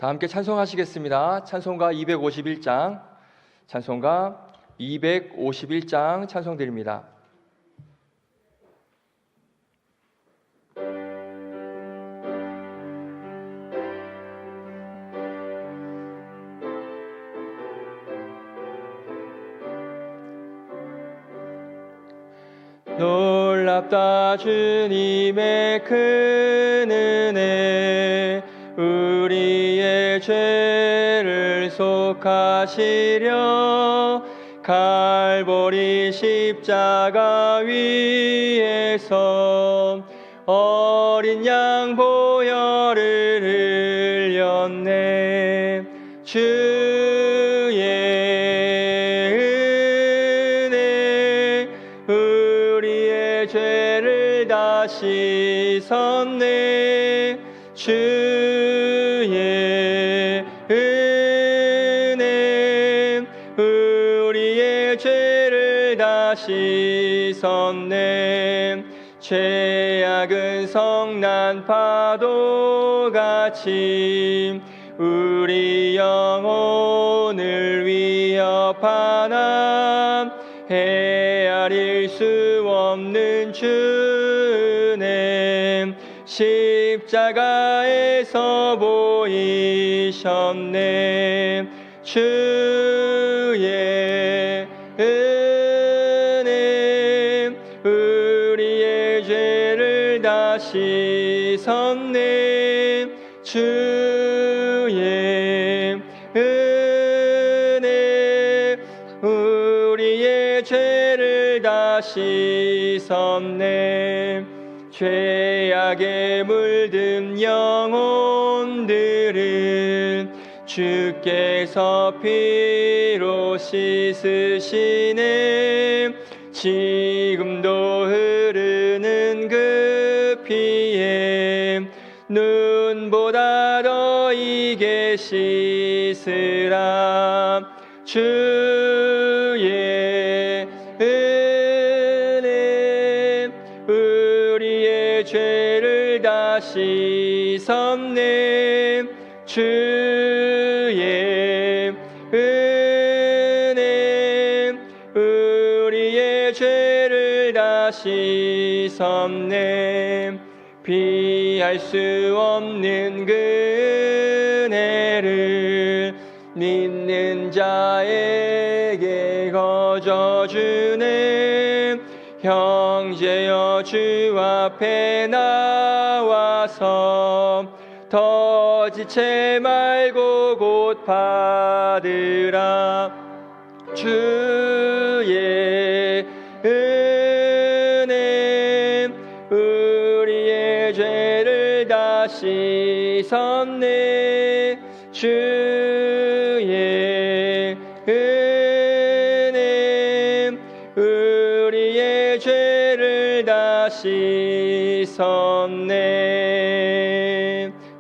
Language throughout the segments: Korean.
다 함께 찬송하시겠습니다. 찬송가 251장, 찬송가 251장 찬송드립니다. 놀랍다 주님의 큰 은혜, 우리의 죄를 속하시려 갈보리 십자가 위에서 어린 양 보혈을 흘렸네. 주의 은혜 우리의 죄를 다 씻었네. 주의 은혜 우리의 죄를 다 씻었네. 죄악은 성난 파도같이 우리 영혼을 위협하나 헤아릴 수 없는 주님 십자가에서 보이셨네. 주의 은혜 우리의 죄를 다 씻었네. 주의 은혜 우리의 죄를 다 씻었네. 죄악에 물든 영혼들은 주께서 피로 씻으시네. 지금도 흐르는 그 피에 눈보다 더 이게 씻으라. 주의 은혜 우리의 죄를 다 씻었네. 주의 은혜 우리의 죄를 다 씻었네. 피할 수 없는 그 은혜를 믿는 자에게 거저주네. 형제여 주 앞에 나와서 더 지체 말고 곧 받으라. 주의 은혜 우리의 죄를 다 씻었네. 주의 은혜 우리의 죄를 다 씻었네.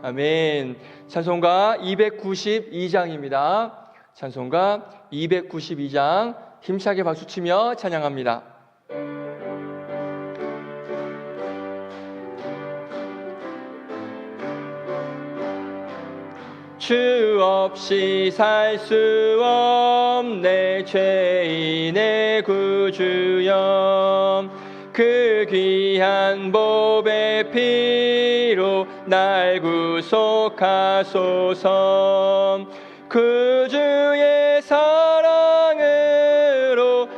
아멘. 찬송가 292장입니다. 찬송가 292장 힘차게 박수치며 찬양합니다. 주 없이 살 수 없네. 죄인의 구주여 그 귀한 보배 피로 날 구속하소서. 구주의 사랑으로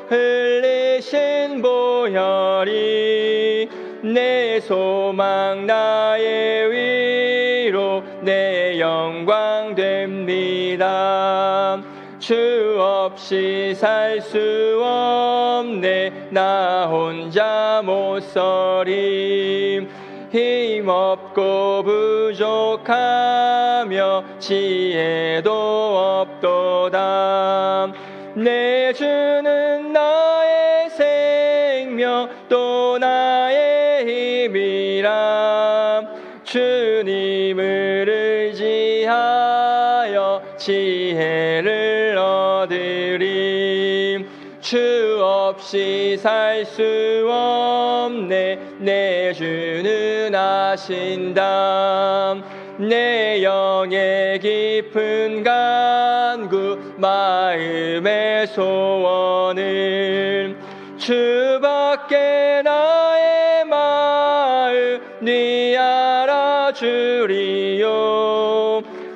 흘리신 보혈이 내 소망 나의 위로 내 영광 됩니다. 주 없이 살 수 없네. 나 혼자 못 서리. 힘없고 부족하며 지혜도 없도다. 내 주는 나의 생명 또 나의 힘이라. 주님을 의지하여 지혜를 얻으리. 주 없이 살 수 없네. 내 주는 아신다. 내 영의 깊은 간구 마음의 소원을 주밖에 나의 마음 네 알아주리요.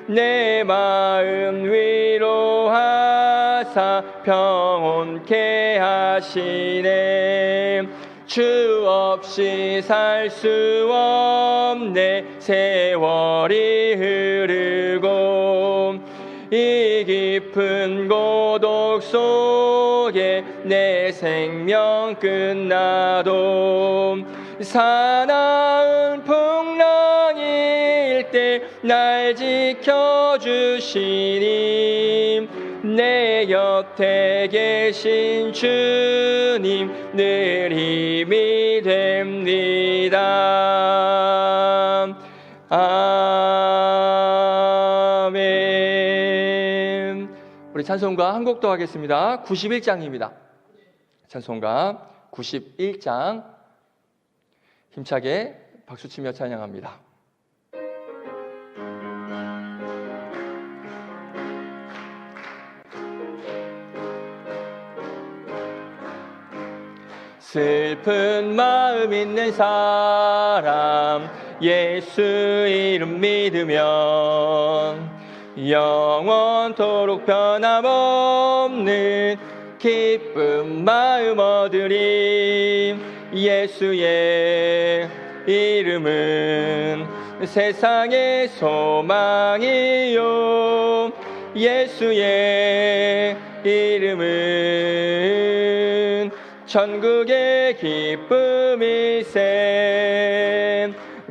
내 마음 위로하사 평온케 하시네. 주 없이 살 수 없네. 세월이 흐르고 이 깊은 고독 속에 내 생명 끝나도 사나운 풍랑일 때 날 지켜주시니 내 곁에 계신 주님 늘 힘이 됩니다. 아멘. 우리 찬송가 한 곡 더 하겠습니다. 91장입니다. 찬송가 91장 힘차게 박수치며 찬양합니다. 슬픈 마음 있는 사람 예수 이름 믿으면 영원토록 변함없는 기쁜 마음 얻으리. 예수의 이름은 세상의 소망이요. 예수의 이름은 천국의 기쁨일세.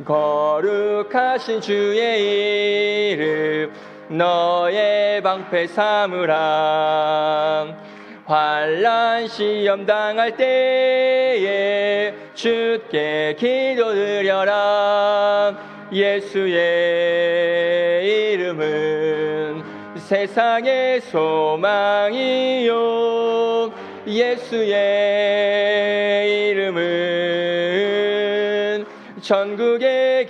거룩하신 주의 이름 너의 방패 삼으라. 환난 시험 당할 때에 주께 기도드려라. 예수의 이름은 세상의 소망이요. 예수의 이름은 천국의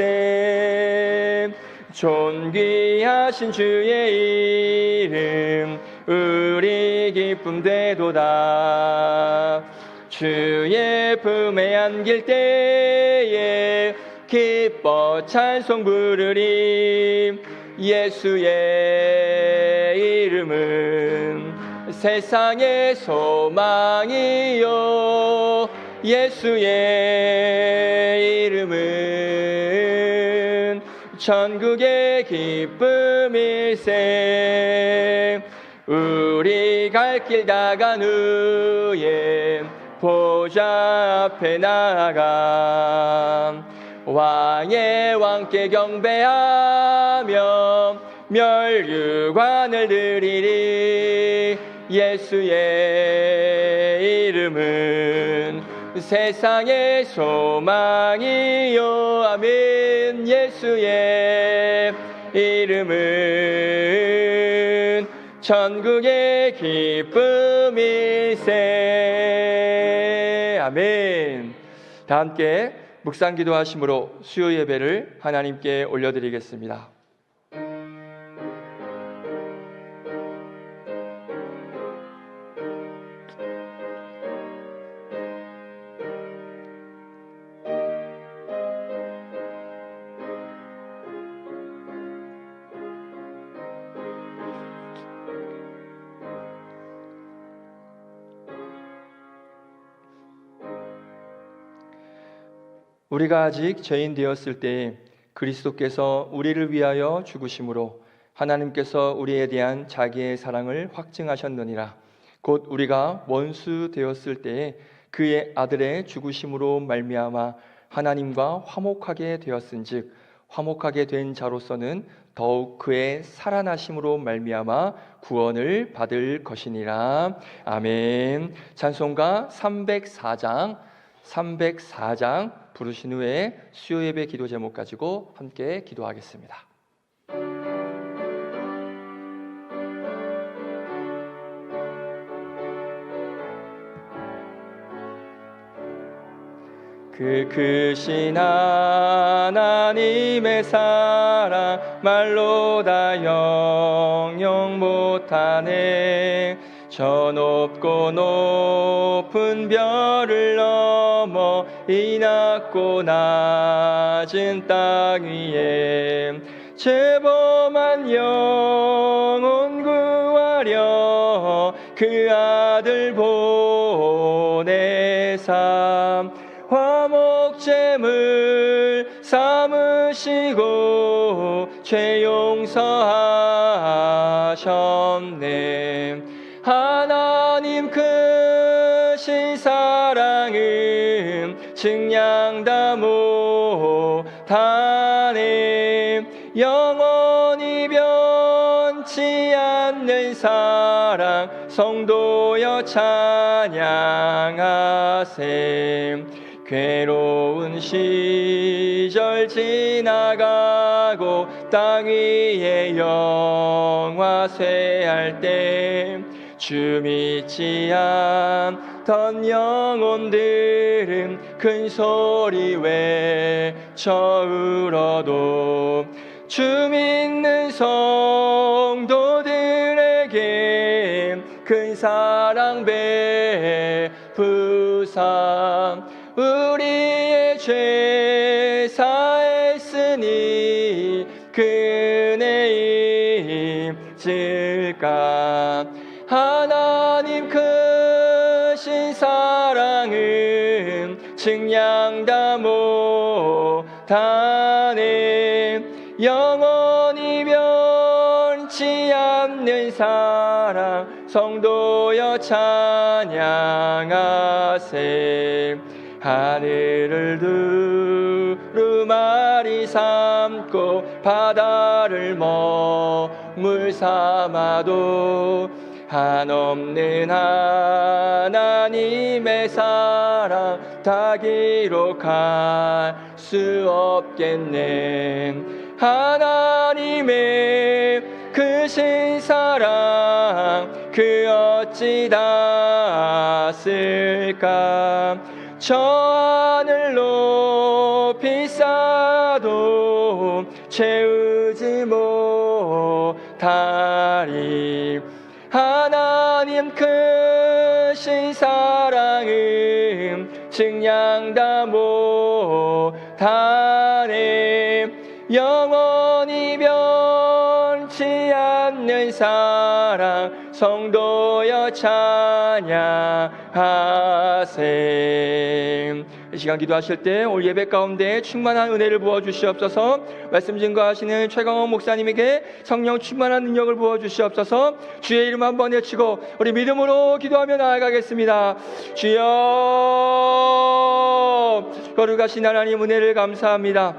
기쁨일세. 존귀하신 주의 이름 우리 기쁨 되도다. 주의 품에 안길 때에 기뻐 찬송 부르리. 예수의 이름은 세상의 소망이요. 예수의 이름은 천국의 기쁨일세. 우리 갈 길 다 간 후에 보좌 앞에 나아가 왕의 왕께 경배하며 멸류관을 드리리. 예수의 이름은 세상의 소망이요. 아멘. 예수의 이름은 천국의 기쁨일세. 아멘. 다 함께 묵상 기도하심으로 수요 예배를 하나님께 올려드리겠습니다. 우리가 아직 죄인 되었을 때에 그리스도께서 우리를 위하여 죽으심으로 하나님께서 우리에 대한 자기의 사랑을 확증하셨느니라. 곧 우리가 원수 되었을 때에 그의 아들의 죽으심으로 말미암아 하나님과 화목하게 되었은즉 화목하게 된 자로서는 더욱 그의 살아나심으로 말미암아 구원을 받을 것이니라. 아멘. 찬송가 304장 부르신 후에 수요 예배 기도 제목 가지고 함께 기도하겠습니다. 그 크신 하나님의 사랑 말로 다 영영 못하네. 저 높고 높은 별을 넘어 이 낮고 낮은 땅 위에 죄범한 영혼 구하려 그 아들 보내사 화목제물 삼으시고 죄 용서하셨네. 하나님 크신 사랑은 증량다 못하네. 영원히 변치 않는 사랑 성도여 찬양하세. 괴로운 시절 지나가고 땅 위에 영화쇠할 때 주 믿지 않던 영혼들은 큰 소리 외쳐 울어도 주 믿는 성도들에게 큰 사랑 베푸사 우리의 죄 사했으니 그 은혜 잊을까. 하나님 크신 사랑은 증량다 못하네. 영원히 변치 않는 사랑 성도여 찬양하세. 하늘을 두루마리 삼고 바다를 먹물 삼아도 한없는 하나님의 사랑 다 기록할 수 없겠네. 하나님의 크신 사랑 그 어찌 닿았을까. 저 하늘 높이 쌓아도 채우지 못하리. 하나님 크신 사랑은 증량다 못하네. 영원히 변치 않는 사랑 성도여 찬양하세. 이 시간 기도하실 때 올 예배 가운데 충만한 은혜를 부어주시옵소서. 말씀 증거하시는 최강원 목사님에게 성령 충만한 능력을 부어주시옵소서. 주의 이름 한번 외치고 우리 믿음으로 기도하며 나아가겠습니다. 주여, 거룩하신 하나님 은혜를 감사합니다.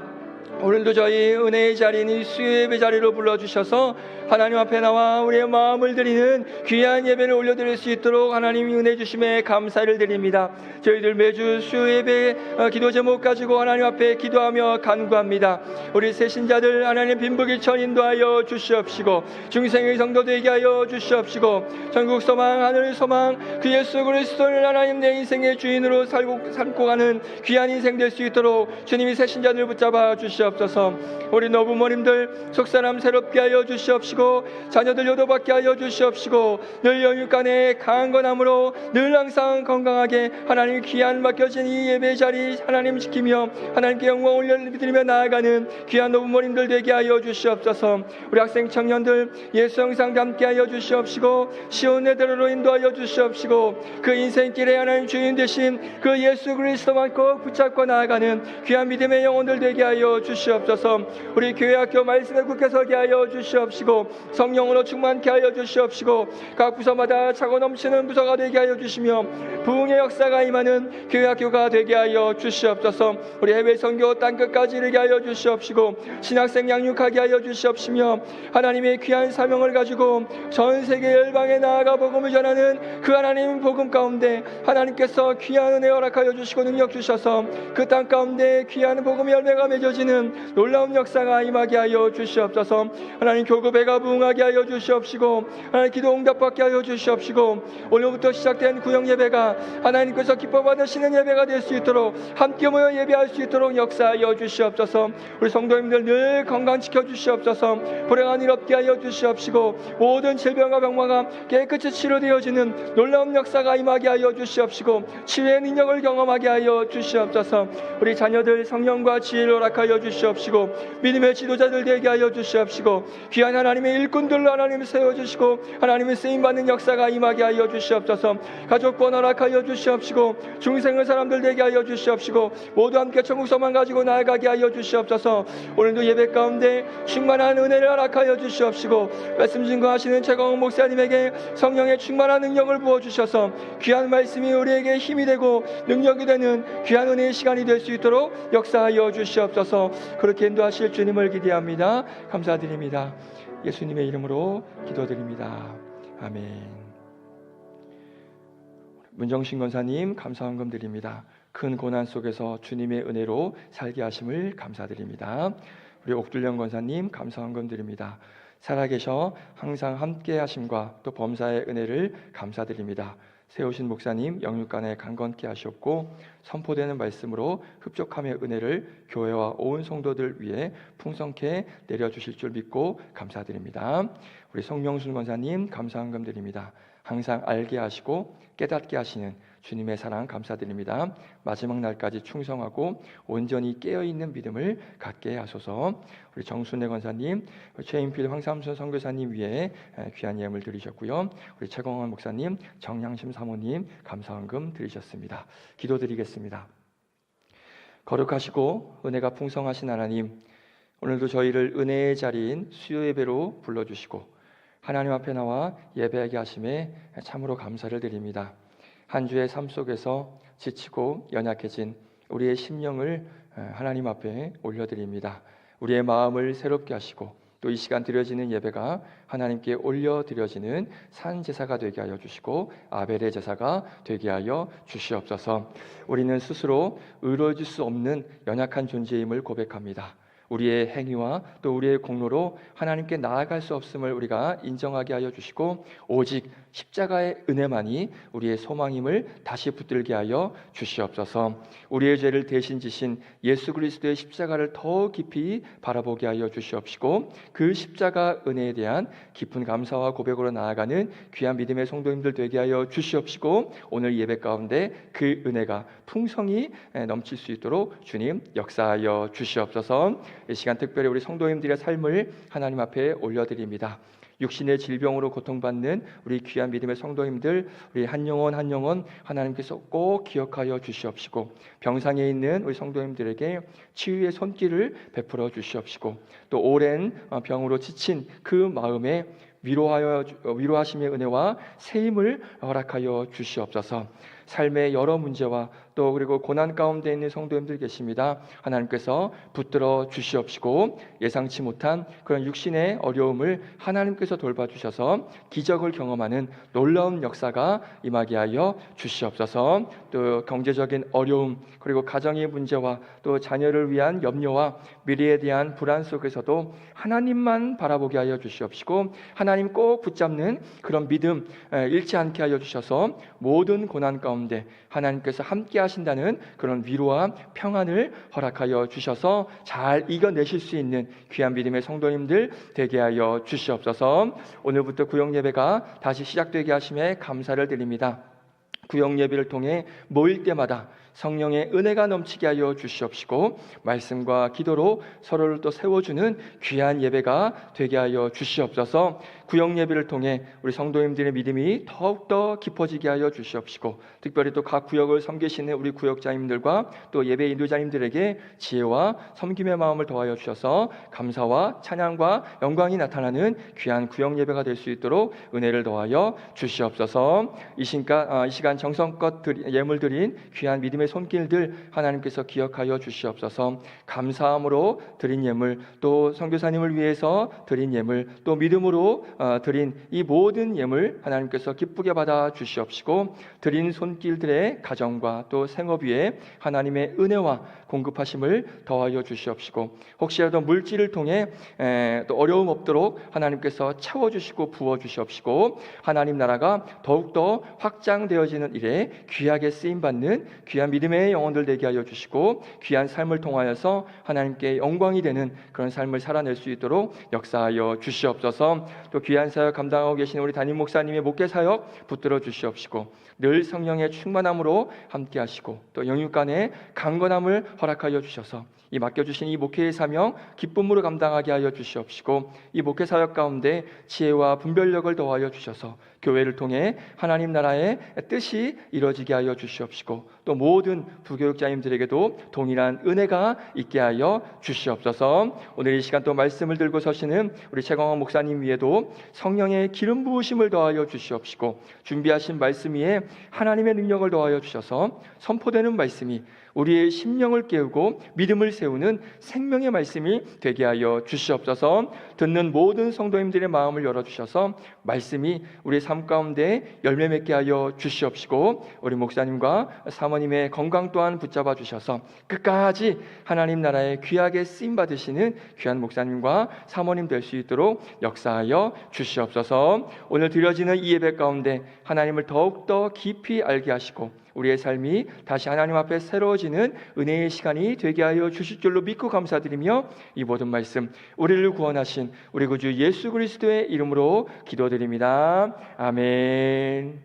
오늘도 저희 은혜의 자리인 이 수요예배 자리로 불러주셔서 하나님 앞에 나와 우리의 마음을 드리는 귀한 예배를 올려드릴 수 있도록 하나님이 은혜 주심에 감사를 드립니다. 저희들 매주 수요예배 기도 제목 가지고 하나님 앞에 기도하며 간구합니다. 우리 새신자들 하나님 빈부귀천 인도하여 주시옵시고 중생의 성도 되게 하여 주시옵시고 전국 소망 하늘 소망 그 예수 그리스도를 하나님 내 인생의 주인으로 삼고 가는 귀한 인생 될 수 있도록 주님이 새신자들 붙잡아 주시옵소서. 우리 노부모님들 속사람 새롭게 하여 주시옵시고 자녀들 효도받게 하여 주시옵시고 늘 영육간에 강한 건함으로 늘 항상 건강하게 하나님 귀한 맡겨진 이 예배 자리 하나님 지키며 하나님께 영광 올려드리며 나아가는 귀한 노부모님들 되게 하여 주시옵소서. 우리 학생 청년들 예수 형상 닮게 하여 주시옵시고 시온 내대로로 인도하여 주시옵시고 그 인생길에 하나님 주인 되신 그 예수 그리스도만 꼭 붙잡고 나아가는 귀한 믿음의 영혼들 되게 하여 주시옵소서. 우리 교회 학교 말씀에 굳게 서게 하여 주시옵시고 성령으로 충만케 하여 주시옵시고 각 부서마다 차고 넘치는 부서가 되게 하여 주시며 부흥의 역사가 임하는 교회 학교가 되게 하여 주시옵소서. 우리 해외 선교 땅끝까지 이르게 하여 주시옵시고 신학생 양육하게 하여 주시옵시며 하나님의 귀한 사명을 가지고 전 세계 열방에 나아가 복음을 전하는 그 하나님 복음 가운데 하나님께서 귀한 은혜 허락하여 주시고 능력 주셔서 그 땅 가운데 귀한 복음 열매가 맺어지는 주시는 놀라운 역사가 임하게 하여 주시옵소서. 하나님 교급회가 부응하게 하여 주시옵시고 하나님 기도 응답받게 하여 주시옵시고 오늘부터 시작된 구역 예배가 하나님께서 기뻐 받으시는 예배가 될 수 있도록 함께 모여 예배할 수 있도록 역사하여 주시옵소서. 우리 성도님들 늘 건강 지켜주시옵소서. 불행한 일 없게 하여 주시옵시고 모든 질병과 병마가 깨끗이 치료되어지는 놀라운 역사가 임하게 하여 주시옵시고 치유의 능력을 경험하게 하여 주시옵소서. 우리 자녀들 성령과 지혜를 허락하여 주시옵시고 믿음의 지도자들 되게 하여 주시옵시고 귀한 하나님의 일꾼들로 하나님을 세워주시고 하나님의 쓰임받는 역사가 임하게 하여 주시옵소서. 가족권 허락하여 주시옵시고 중생의 사람들 되게 하여 주시옵시고 모두 함께 천국 소망 가지고 나아가게 하여 주시옵소서. 오늘도 예배 가운데 충만한 은혜를 허락하여 주시옵시고 말씀 증거하시는 최강욱 목사님에게 성령의 충만한 능력을 부어주셔서 귀한 말씀이 우리에게 힘이 되고 능력이 되는 귀한 은혜의 시간이 될 수 있도록 역사하여 주시옵소서. 그렇게 인도하실 주님을 기대합니다. 감사드립니다. 예수님의 이름으로 기도드립니다. 아멘. 문정신 권사님 감사헌금 드립니다. 큰 고난 속에서 주님의 은혜로 살게 하심을 감사드립니다. 우리 옥둘령 권사님 감사헌금 드립니다. 살아계셔 항상 함께 하심과 또 범사의 은혜를 감사드립니다. 세우신 목사님 영육간에 강건케 하시옵고 선포되는 말씀으로 흡족함의 은혜를 교회와 온 성도들 위해 풍성케 내려주실 줄 믿고 감사드립니다. 우리 성명순 권사님 감사헌금 드립니다. 항상 알게 하시고 깨닫게 하시는 주님의 사랑 감사드립니다. 마지막 날까지 충성하고 온전히 깨어있는 믿음을 갖게 하소서. 우리 정순애 권사님, 최인필 황삼순 선교사님 위에 귀한 예물 드리셨고요. 우리 최광원 목사님, 정양심 사모님 감사헌금 드리셨습니다. 기도드리겠습니다. 거룩하시고 은혜가 풍성하신 하나님, 오늘도 저희를 은혜의 자리인 수요 예배로 불러주시고 하나님 앞에 나와 예배하게 하심에 참으로 감사를 드립니다. 한 주의 삶 속에서 지치고 연약해진 우리의 심령을 하나님 앞에 올려드립니다. 우리의 마음을 새롭게 하시고 또 이 시간 드려지는 예배가 하나님께 올려드려지는 산 제사가 되게 하여 주시고 아벨의 제사가 되게 하여 주시옵소서. 우리는 스스로 의로워질 수 없는 연약한 존재임을 고백합니다. 우리의 행위와 또 우리의 공로로 하나님께 나아갈 수 없음을 우리가 인정하게 하여 주시고 오직 십자가의 은혜만이 우리의 소망임을 다시 붙들게 하여 주시옵소서. 우리의 죄를 대신 지신 예수 그리스도의 십자가를 더 깊이 바라보게 하여 주시옵시고 그 십자가 은혜에 대한 깊은 감사와 고백으로 나아가는 귀한 믿음의 성도님들 되게 하여 주시옵시고 오늘 예배 가운데 그 은혜가 풍성히 넘칠 수 있도록 주님 역사하여 주시옵소서. 이 시간 특별히 우리 성도님들의 삶을 하나님 앞에 올려드립니다. 육신의 질병으로 고통받는 우리 귀한 믿음의 성도님들, 우리 한 영혼 한 영혼 하나님께서 꼭 기억하여 주시옵시고 병상에 있는 우리 성도님들에게 치유의 손길을 베풀어 주시옵시고 또 오랜 병으로 지친 그 마음에 위로하심의 은혜와 새 힘을 허락하여 주시옵소서. 삶의 여러 문제와 또 그리고 고난 가운데 있는 성도님들 계십니다. 하나님께서 붙들어 주시옵시고 예상치 못한 그런 육신의 어려움을 하나님께서 돌봐주셔서 기적을 경험하는 놀라운 역사가 임하게 하여 주시옵소서. 또 경제적인 어려움 그리고 가정의 문제와 또 자녀를 위한 염려와 미래에 대한 불안 속에서도 하나님만 바라보게 하여 주시옵시고 하나님 꼭 붙잡는 그런 믿음 잃지 않게 하여 주셔서 모든 고난 가운데 하나님께서 함께 하신다는 그런 위로와 평안을 허락하여 주셔서 잘 이겨내실 수 있는 귀한 믿음의 성도님들 되게 하여 주시옵소서. 오늘부터 구역 예배가 다시 시작되게 하심에 감사를 드립니다. 구역 예배를 통해 모일 때마다 성령의 은혜가 넘치게 하여 주시옵시고 말씀과 기도로 서로를 또 세워주는 귀한 예배가 되게 하여 주시옵소서. 구역 예배를 통해 우리 성도님들의 믿음이 더욱더 깊어지게 하여 주시옵시고 특별히 또 각 구역을 섬기시는 우리 구역자님들과 또 예배 인도자님들에게 지혜와 섬김의 마음을 더하여 주셔서 감사와 찬양과 영광이 나타나는 귀한 구역 예배가 될 수 있도록 은혜를 더하여 주시옵소서. 이 시간 정성껏 예물 드린 귀한 믿음의 믿음의 손길들 하나님께서 기억하여 주시옵소서. 감사함으로 드린 예물, 또 선교사님을 위해서 드린 예물, 또 믿음으로 드린 이 모든 예물 하나님께서 기쁘게 받아 주시옵시고, 드린 손길들의 가정과 또 생업 위에 하나님의 은혜와 공급하심을 더하여 주시옵시고, 혹시라도 물질을 통해 또 어려움 없도록 하나님께서 채워주시고 부어주시옵시고, 하나님 나라가 더욱더 확장되어지는 일에 귀하게 쓰임받는 귀한 믿음의 영혼들 되게 하여 주시고, 귀한 삶을 통하여서 하나님께 영광이 되는 그런 삶을 살아낼 수 있도록 역사하여 주시옵소서. 또 귀한 사역 감당하고 계시는 우리 담임 목사님의 목회 사역 붙들어 주시옵시고, 늘 성령의 충만함으로 함께 하시고, 또 영육간의 강건함을 허락하여 주셔서 이 맡겨주신 이 목회의 사명 기쁨으로 감당하게 하여 주시옵시고, 이 목회 사역 가운데 지혜와 분별력을 더하여 주셔서 교회를 통해 하나님 나라의 뜻이 이루어지게 하여 주시옵시고, 또 모든 부교육자님들에게도 동일한 은혜가 있게 하여 주시옵소서. 오늘 이 시간 또 말씀을 들고 서시는 우리 최광원 목사님 위에도 성령의 기름 부으심을 더하여 주시옵시고, 준비하신 말씀 위에 하나님의 능력을 더하여 주셔서 선포되는 말씀이 우리의 심령을 깨우고 믿음을 세우는 생명의 말씀이 되게 하여 주시옵소서. 듣는 모든 성도님들의 마음을 열어주셔서 말씀이 우리의 삶 가운데 열매 맺게 하여 주시옵시고, 우리 목사님과 사모님의 건강 또한 붙잡아 주셔서 끝까지 하나님 나라에 귀하게 쓰임받으시는 귀한 목사님과 사모님 될 수 있도록 역사하여 주시옵소서. 오늘 드려지는 이 예배 가운데 하나님을 더욱더 깊이 알게 하시고, 우리의 삶이 다시 하나님 앞에 새로워지는 은혜의 시간이 되게 하여 주실 줄로 믿고 감사드리며, 이 모든 말씀 우리를 구원하신 우리 구주 예수 그리스도의 이름으로 기도드립니다. 아멘.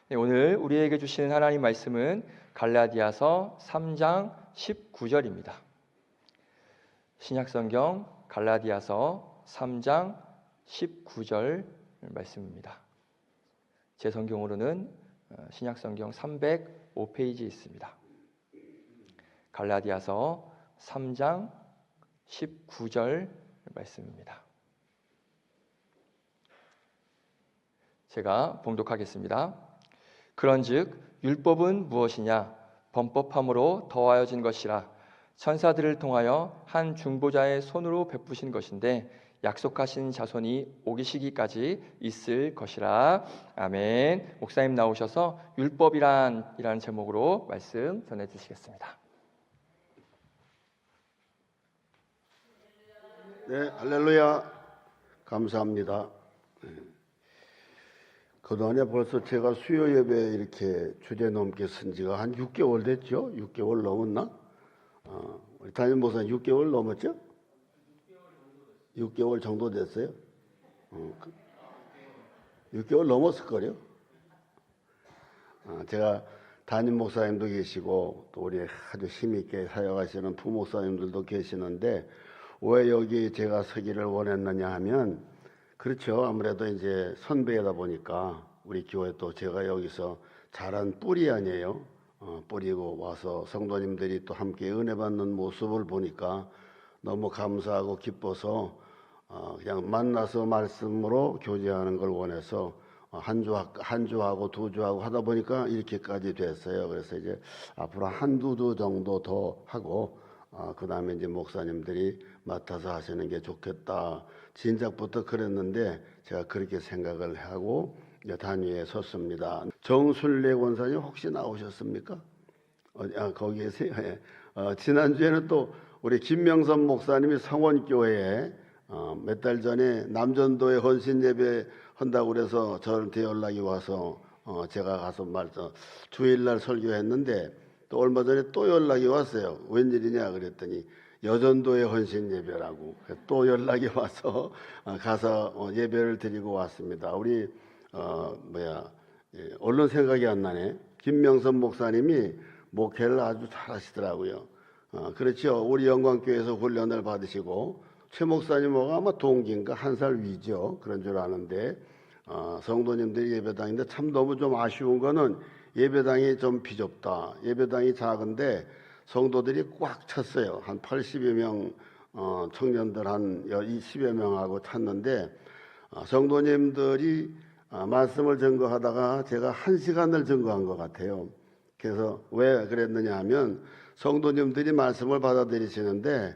네, 오늘 우리에게 주시는 하나님 말씀은 갈라디아서 3장 19절입니다. 신약성경 갈라디아서 3장 19절 말씀입니다. 제 성경으로는 신약성경 305페이지 있습니다. 갈라디아서 3장 19절 말씀입니다. 제가 봉독하겠습니다. 그런즉 율법은 무엇이냐? 범법함으로 더하여진 것이라. 천사들을 통하여 한 중보자의 손으로 베푸신 것인데 약속하신 자손이 오기 시기까지 있을 것이라. 아멘. 목사님 나오셔서 율법이란이라는 제목으로 말씀 전해 주시겠습니다. 네, 할렐루야. 감사합니다. 그동안에 벌써 제가 수요 예배 이렇게 주제 넘게 쓴 지가 한 6개월 됐죠? 6개월 넘었나? 우리 담임 목사님 6개월 넘었죠? 6개월 정도 됐어요? 6개월 넘었을 거요. 제가 담임 목사님도 계시고 또 우리 아주 힘있게 사역하시는 부목사님들도 계시는데, 왜 여기 제가 서기를 원했느냐 하면, 그렇죠. 아무래도 이제 선배이다 보니까 우리 교회 또 제가 여기서 자란 뿌리 아니에요. 뿌리고 와서 성도님들이 또 함께 은혜 받는 모습을 보니까 너무 감사하고 기뻐서 그냥 만나서 말씀으로 교제하는 걸 원해서 한 주하고 두 주하고 하다 보니까 이렇게까지 됐어요. 그래서 이제 앞으로 한두 주 정도 더 하고 그 다음에 이제 목사님들이 맡아서 하시는 게 좋겠다. 진작부터 그랬는데 제가 그렇게 생각을 하고 단위에 섰습니다. 정순례 권사님 혹시 나오셨습니까? 거기 계세요? 지난주에는 또 우리 김명선 목사님이 성원교회에 몇 달 전에 남전도에 헌신 예배 한다고 그래서 저한테 연락이 와서 제가 가서 주일날 설교했는데, 또 얼마 전에 또 연락이 왔어요. 웬일이냐 그랬더니 여전도의 헌신 예배라고 또 연락이 와서 가서 예배를 드리고 왔습니다. 우리 얼른 생각이 안 나네. 김명선 목사님이 목회를 아주 잘하시더라고요. 그렇죠. 우리 영광교회에서 훈련을 받으시고 최 목사님하고 아마 동기인가 한 살 위죠. 그런 줄 아는데 성도님들이 예배당인데 참 너무 좀 아쉬운 거는 예배당이 좀 비좁다. 예배당이 작은데 성도들이 꽉 찼어요. 한 80여 명 청년들 한 20여 명하고 찼는데 성도님들이 말씀을 증거하다가 제가 1시간을 증거한 것 같아요. 그래서 왜 그랬느냐 하면 성도님들이 말씀을 받아들이시는데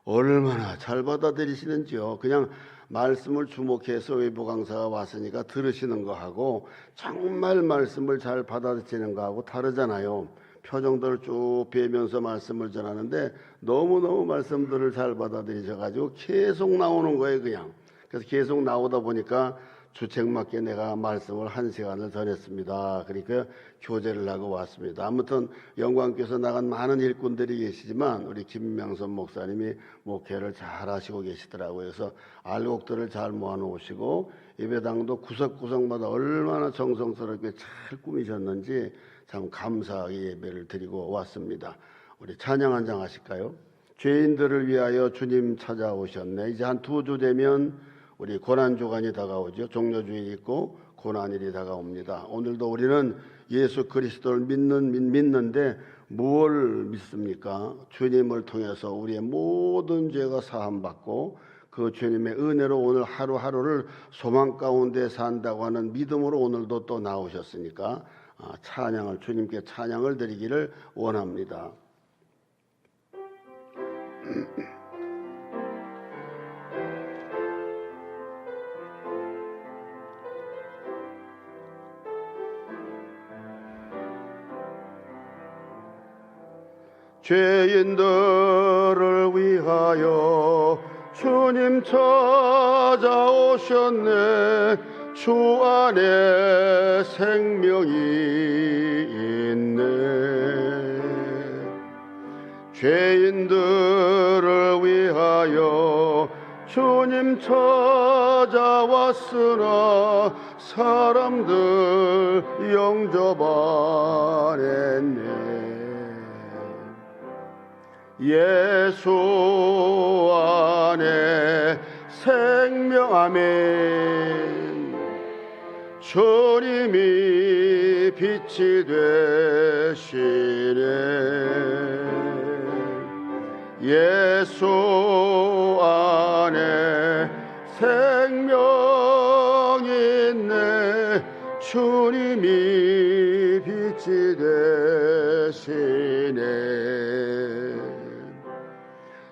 얼마나 잘 받아들이시는지요. 그냥 말씀을 주목해서 외부 강사가 왔으니까 들으시는 거하고 정말 말씀을 잘 받아들이는 거하고 다르잖아요. 표정들을 쭉 뵈면서 말씀을 전하는데 너무너무 말씀들을 잘 받아들이셔가지고 계속 나오는 거예요, 그냥. 그래서 계속 나오다 보니까 주책맞게 내가 말씀을 1시간을 전했습니다. 그러니까 교제를 하고 왔습니다. 아무튼 영광교에서 나간 많은 일꾼들이 계시지만 우리 김명선 목사님이 목회를 잘 하시고 계시더라고요. 그래서 알곡들을 잘 모아놓으시고 예배당도 구석구석마다 얼마나 정성스럽게 잘 꾸미셨는지 참 감사하게 예배를 드리고 왔습니다. 우리 찬양 한 장 하실까요? 죄인들을 위하여 주님 찾아오셨네. 이제 한 2주 되면 우리 고난주간이 다가오죠. 종려주일이 있고 고난일이 다가옵니다. 오늘도 우리는 예수 그리스도를 믿는데 무엇을 믿습니까? 주님을 통해서 우리의 모든 죄가 사함받고 그 주님의 은혜로 오늘 하루하루를 소망 가운데 산다고 하는 믿음으로 오늘도 또 나오셨으니까 찬양을 주님께 찬양을 드리기를 원합니다. 죄인들을 위하여 주님 찾아오셨네. 주 안에 생명이 있네. 죄인들을 위하여 주님 찾아왔으나 사람들 영접 안 했네. 예수 안에 생명. 아멘. 주님이 빛이 되시네. 예수 안에 생명 있네. 주님이 빛이 되시네.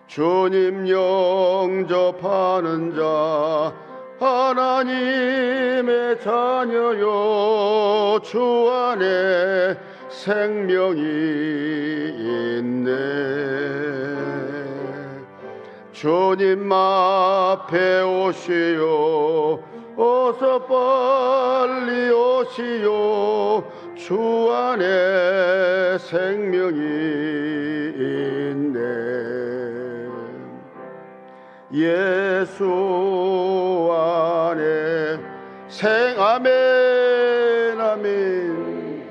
주님 영접하는 자 하나님의 자녀요. 주 안에 생명이 있네. 주님 앞에 오시오. 어서 빨리 오시오. 주 안에 생명이 있네. 예수 안에 아멘 아멘.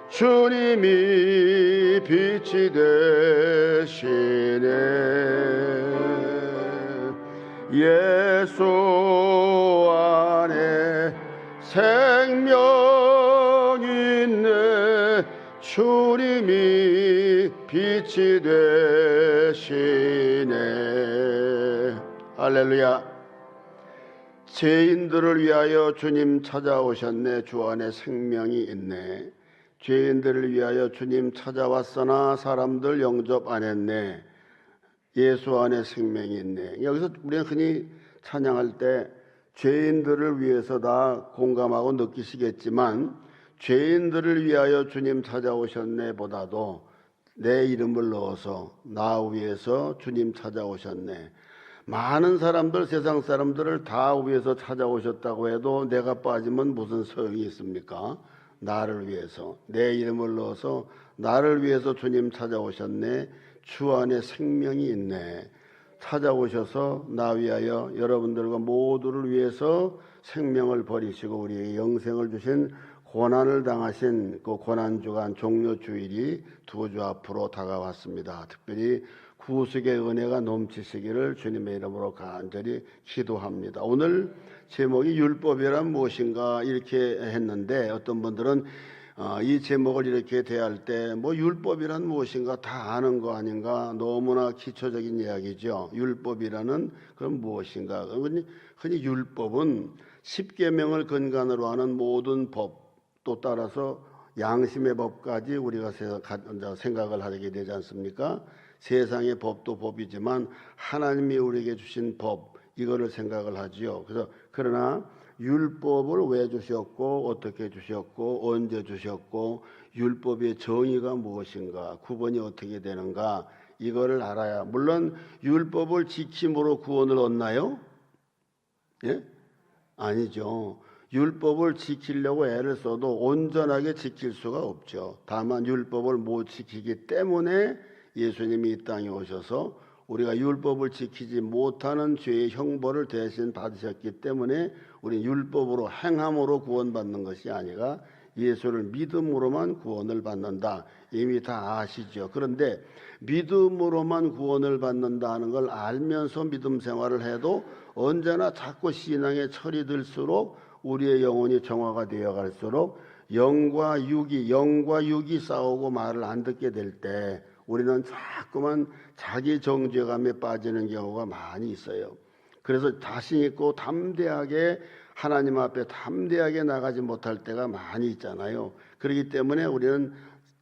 주님이 빛이 되시네. 예수 안에 생명 있네. 주님이 빛이 되시네. 할렐루야. 죄인들을 위하여 주님 찾아오셨네. 주 안에 생명이 있네. 죄인들을 위하여 주님 찾아왔으나 사람들 영접 안 했네. 예수 안에 생명이 있네. 여기서 우리가 흔히 찬양할 때 죄인들을 위해서 다 공감하고 느끼시겠지만 죄인들을 위하여 주님 찾아오셨네 보다도 내 이름을 넣어서 나 위해서 주님 찾아오셨네. 많은 사람들, 세상 사람들을 다 위해서 찾아오셨다고 해도 내가 빠지면 무슨 소용이 있습니까? 나를 위해서, 내 이름을 넣어서 나를 위해서 주님 찾아오셨네. 주 안에 생명이 있네. 찾아오셔서 나 위하여 여러분들과 모두를 위해서 생명을 버리시고 우리에게 영생을 주신 고난을 당하신 그 고난주간 종료주일이 두 주 앞으로 다가왔습니다. 특별히 구속의 은혜가 넘치시기를 주님의 이름으로 간절히 기도합니다. 오늘 제목이 율법이란 무엇인가 이렇게 했는데, 어떤 분들은 이 제목을 이렇게 대할 때 뭐 율법이란 무엇인가 다 아는 거 아닌가, 너무나 기초적인 이야기죠. 율법이라는 그건 무엇인가. 흔히 율법은 십계명을 근간으로 하는 모든 법, 또 따라서 양심의 법까지 우리가 생각을 하게 되지 않습니까? 세상의 법도 법이지만 하나님이 우리에게 주신 법, 이거를 생각을 하지요. 그러나 율법을 왜 주셨고, 어떻게 주셨고, 언제 주셨고, 율법의 정의가 무엇인가, 구분이 어떻게 되는가, 이거를 알아야. 물론 율법을 지킴으로 구원을 얻나요? 예? 아니죠. 율법을 지키려고 애를 써도 온전하게 지킬 수가 없죠. 다만 율법을 못 지키기 때문에 예수님이 이 땅에 오셔서 우리가 율법을 지키지 못하는 죄의 형벌을 대신 받으셨기 때문에 우리 율법으로 행함으로 구원받는 것이 아니라 예수를 믿음으로만 구원을 받는다. 이미 다 아시죠. 그런데 믿음으로만 구원을 받는다는 걸 알면서 믿음 생활을 해도 언제나 자꾸 신앙의 철이 들수록 우리의 영혼이 정화가 되어 갈수록 영과 육이 싸우고 말을 안 듣게 될 때 우리는 자꾸만 자기 정죄감에 빠지는 경우가 많이 있어요. 그래서 자신 있고 담대하게 하나님 앞에 담대하게 나가지 못할 때가 많이 있잖아요. 그렇기 때문에 우리는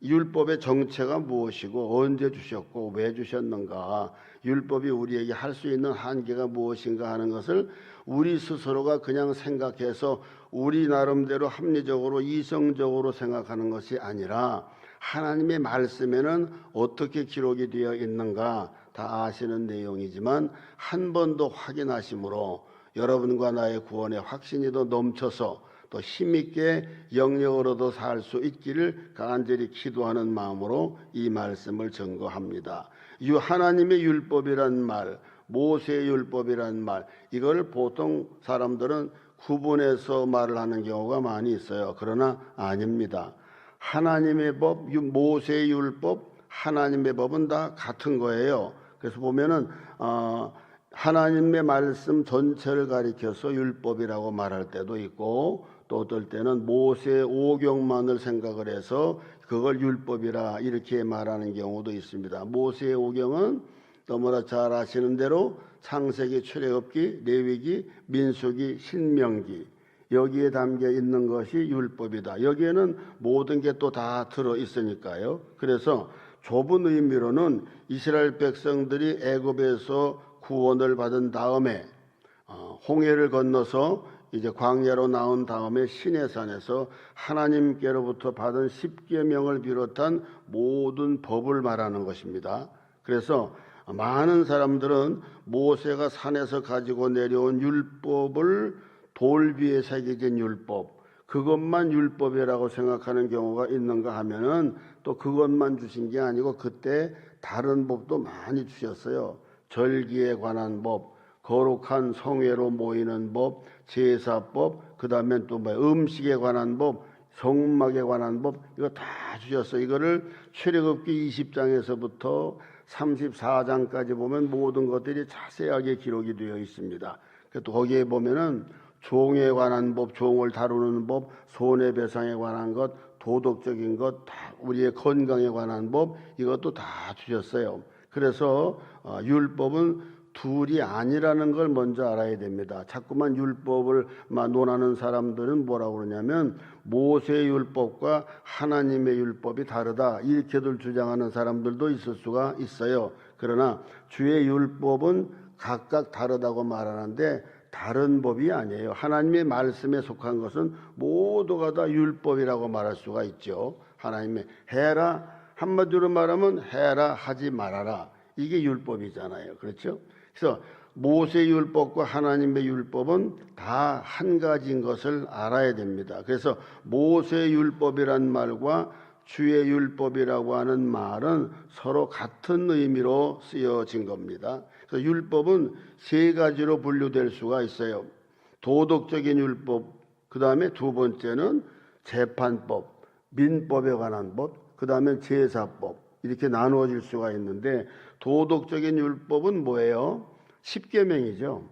율법의 정체가 무엇이고 언제 주셨고 왜 주셨는가, 율법이 우리에게 할 수 있는 한계가 무엇인가 하는 것을 우리 스스로가 그냥 생각해서 우리 나름대로 합리적으로 이성적으로 생각하는 것이 아니라 하나님의 말씀에는 어떻게 기록이 되어 있는가 다 아시는 내용이지만 한 번 더 확인하심으로 여러분과 나의 구원의 확신이 더 넘쳐서 또 힘있게 영역으로도 살 수 있기를 간절히 기도하는 마음으로 이 말씀을 증거합니다. 하나님의 율법이란 말, 모세의 율법이란 말, 이걸 보통 사람들은 구분해서 말을 하는 경우가 많이 있어요. 그러나 아닙니다. 하나님의 법, 모세의 율법, 하나님의 법은 다 같은 거예요. 그래서 보면은 하나님의 말씀 전체를 가리켜서 율법이라고 말할 때도 있고, 또 어떨 때는 모세의 오경만을 생각을 해서 그걸 율법이라 이렇게 말하는 경우도 있습니다. 모세의 오경은 너무나 잘 아시는 대로 창세기, 출애굽기, 레위기, 민수기, 신명기, 여기에 담겨 있는 것이 율법이다. 여기에는 모든 게 또 다 들어 있으니까요. 그래서 좁은 의미로는 이스라엘 백성들이 애굽에서 구원을 받은 다음에 홍해를 건너서 이제 광야로 나온 다음에 시내산에서 하나님께로부터 받은 십계명을 비롯한 모든 법을 말하는 것입니다. 그래서 많은 사람들은 모세가 산에서 가지고 내려온 율법을 돌 위에 새겨진 율법, 그것만 율법이라고 생각하는 경우가 있는가 하면은 또 그것만 주신 게 아니고 그때 다른 법도 많이 주셨어요. 절기에 관한 법, 거룩한 성회로 모이는 법, 제사법, 그 다음에 또 음식에 관한 법, 성막에 관한 법, 이거 다 주셨어요. 이거를 출애굽기 20장에서부터 34장까지 보면 모든 것들이 자세하게 기록이 되어 있습니다. 또 거기에 보면은 종에 관한 법, 종을 다루는 법, 손해배상에 관한 것, 도덕적인 것, 다 우리의 건강에 관한 법, 이것도 다 주셨어요. 그래서 율법은 둘이 아니라는 걸 먼저 알아야 됩니다. 자꾸만 율법을 논하는 사람들은 뭐라고 그러냐면 모세의 율법과 하나님의 율법이 다르다, 이렇게들 주장하는 사람들도 있을 수가 있어요. 그러나 주의 율법은 각각 다르다고 말하는데 다른 법이 아니에요. 하나님의 말씀에 속한 것은 모두가 다 율법이라고 말할 수가 있죠. 하나님의 해라, 한마디로 말하면 해라, 하지 말아라, 이게 율법이잖아요. 그렇죠? 그래서 모세의 율법과 하나님의 율법은 다 한 가지인 것을 알아야 됩니다. 그래서 모세의 율법이란 말과 주의 율법이라고 하는 말은 서로 같은 의미로 쓰여진 겁니다. 그래서 율법은 세 가지로 분류될 수가 있어요. 도덕적인 율법, 그 다음에 두 번째는 재판법, 민법에 관한 법, 그 다음에 제사법 이렇게 나누어질 수가 있는데 도덕적인 율법은 뭐예요? 십계명이죠.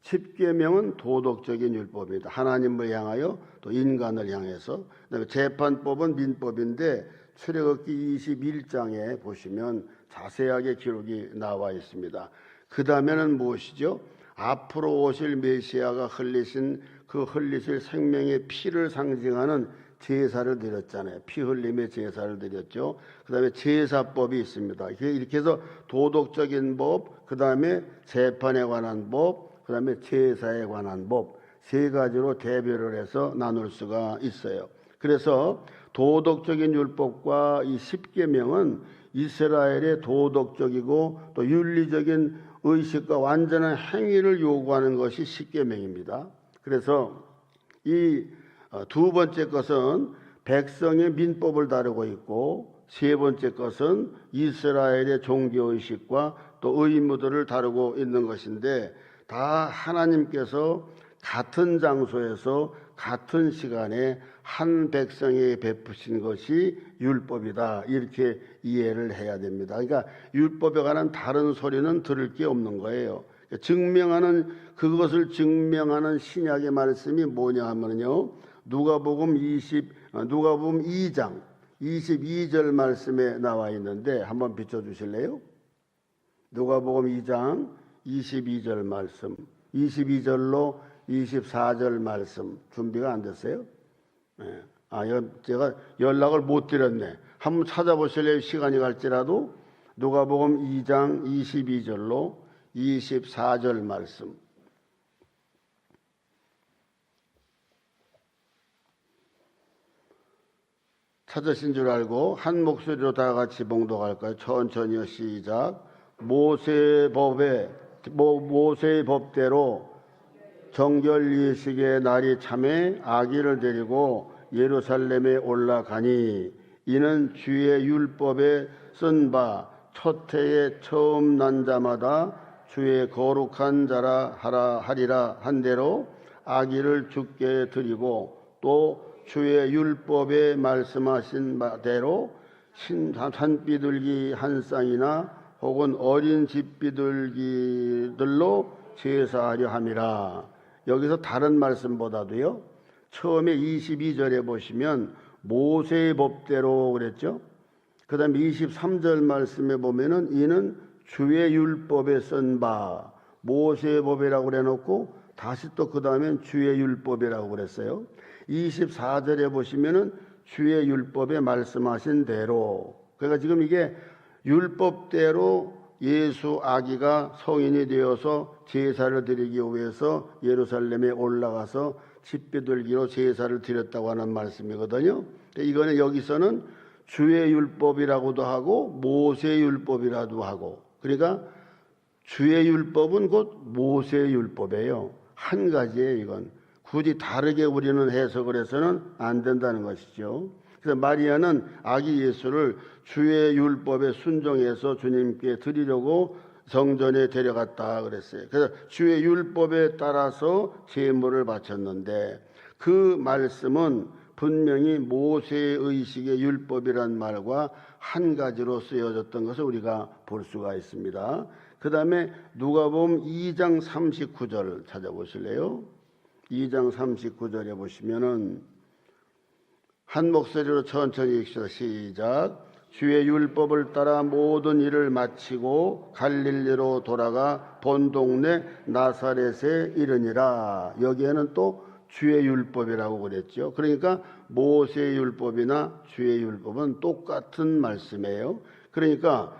십계명은 도덕적인 율법입니다. 하나님을 향하여 또 인간을 향해서. 그다음에 재판법은 민법인데 출애굽기 21장에 보시면 자세하게 기록이 나와 있습니다. 그 다음에는 무엇이죠? 앞으로 오실 메시아가 흘리신 그 흘리실 생명의 피를 상징하는 제사를 드렸잖아요. 피 흘림의 제사를 드렸죠. 그 다음에 제사법이 있습니다. 이렇게 해서 도덕적인 법, 그 다음에 재판에 관한 법, 그 다음에 제사에 관한 법, 세 가지로 대별을 해서 나눌 수가 있어요. 그래서 도덕적인 율법과 이 십계명은 이스라엘의 도덕적이고 또 윤리적인 의식과 완전한 행위를 요구하는 것이 십계명입니다. 그래서 이 두 번째 것은 백성의 민법을 다루고 있고 세 번째 것은 이스라엘의 종교의식과 또 의무들을 다루고 있는 것인데 다 하나님께서 같은 장소에서 같은 시간에 한 백성에게 베푸신 것이 율법이다. 이렇게 이해를 해야 됩니다. 그러니까 율법에 관한 다른 소리는 들을 게 없는 거예요. 그것을 증명하는 신약의 말씀이 뭐냐 하면요. 누가복음 2장 22절 말씀에 나와 있는데 한번 비춰 주실래요? 누가복음 2장 22절 말씀, 22절로 24절 말씀 준비가 안 됐어요? 네. 제가 연락을 못 드렸네. 한번 찾아보실래요? 시간이 갈지라도 누가복음 2장 22절로 24절 말씀. 찾으신 줄 알고 한 목소리로 다 같이 봉독할까요? 천천히요. 시작. 모세의 법대로 정결 예식의 날이 참에 아기를 데리고 예루살렘에 올라가니 이는 주의 율법에 쓴 바 첫 해에 처음 난 자마다 주의 거룩한 자라 하리라 한 대로 아기를 주께 드리고 또 주의 율법에 말씀하신 바대로 산비둘기 한 쌍이나 혹은 어린 집비둘기들로 제사하려 함이라. 여기서 다른 말씀보다도요. 처음에 22절에 보시면 모세의 법대로 그랬죠. 그 다음에 23절 말씀에 보면은 이는 주의 율법에 쓴 바 모세의 법이라고 그래놓고 다시 또 그 다음엔 주의 율법이라고 그랬어요. 24절에 보시면은 주의 율법에 말씀하신 대로. 그러니까 지금 이게 율법대로 예수 아기가 성인이 되어서 제사를 드리기 위해서 예루살렘에 올라가서 집비둘기로 제사를 드렸다고 하는 말씀이거든요. 이거는 여기서는 주의 율법이라고도 하고 모세의 율법이라도 하고, 그러니까 주의 율법은 곧 모세의 율법이에요. 한 가지예요. 이건 굳이 다르게 우리는 해석을 해서는 안 된다는 것이죠. 그래서 마리아는 아기 예수를 주의 율법에 순종해서 주님께 드리려고 성전에 데려갔다 그랬어요. 그래서 주의 율법에 따라서 제물을 바쳤는데 그 말씀은 분명히 모세의 의식의 율법이란 말과 한 가지로 쓰여졌던 것을 우리가 볼 수가 있습니다. 그 다음에 누가복음 2장 39절 찾아보실래요? 2장 39절에 보시면은 한 목소리로 천천히 읽시다. 시작. 주의 율법을 따라 모든 일을 마치고 갈릴리로 돌아가 본 동네 나사렛에 이르니라. 여기에는 또 주의 율법이라고 그랬죠. 그러니까 모세의 율법이나 주의 율법은 똑같은 말씀이에요. 그러니까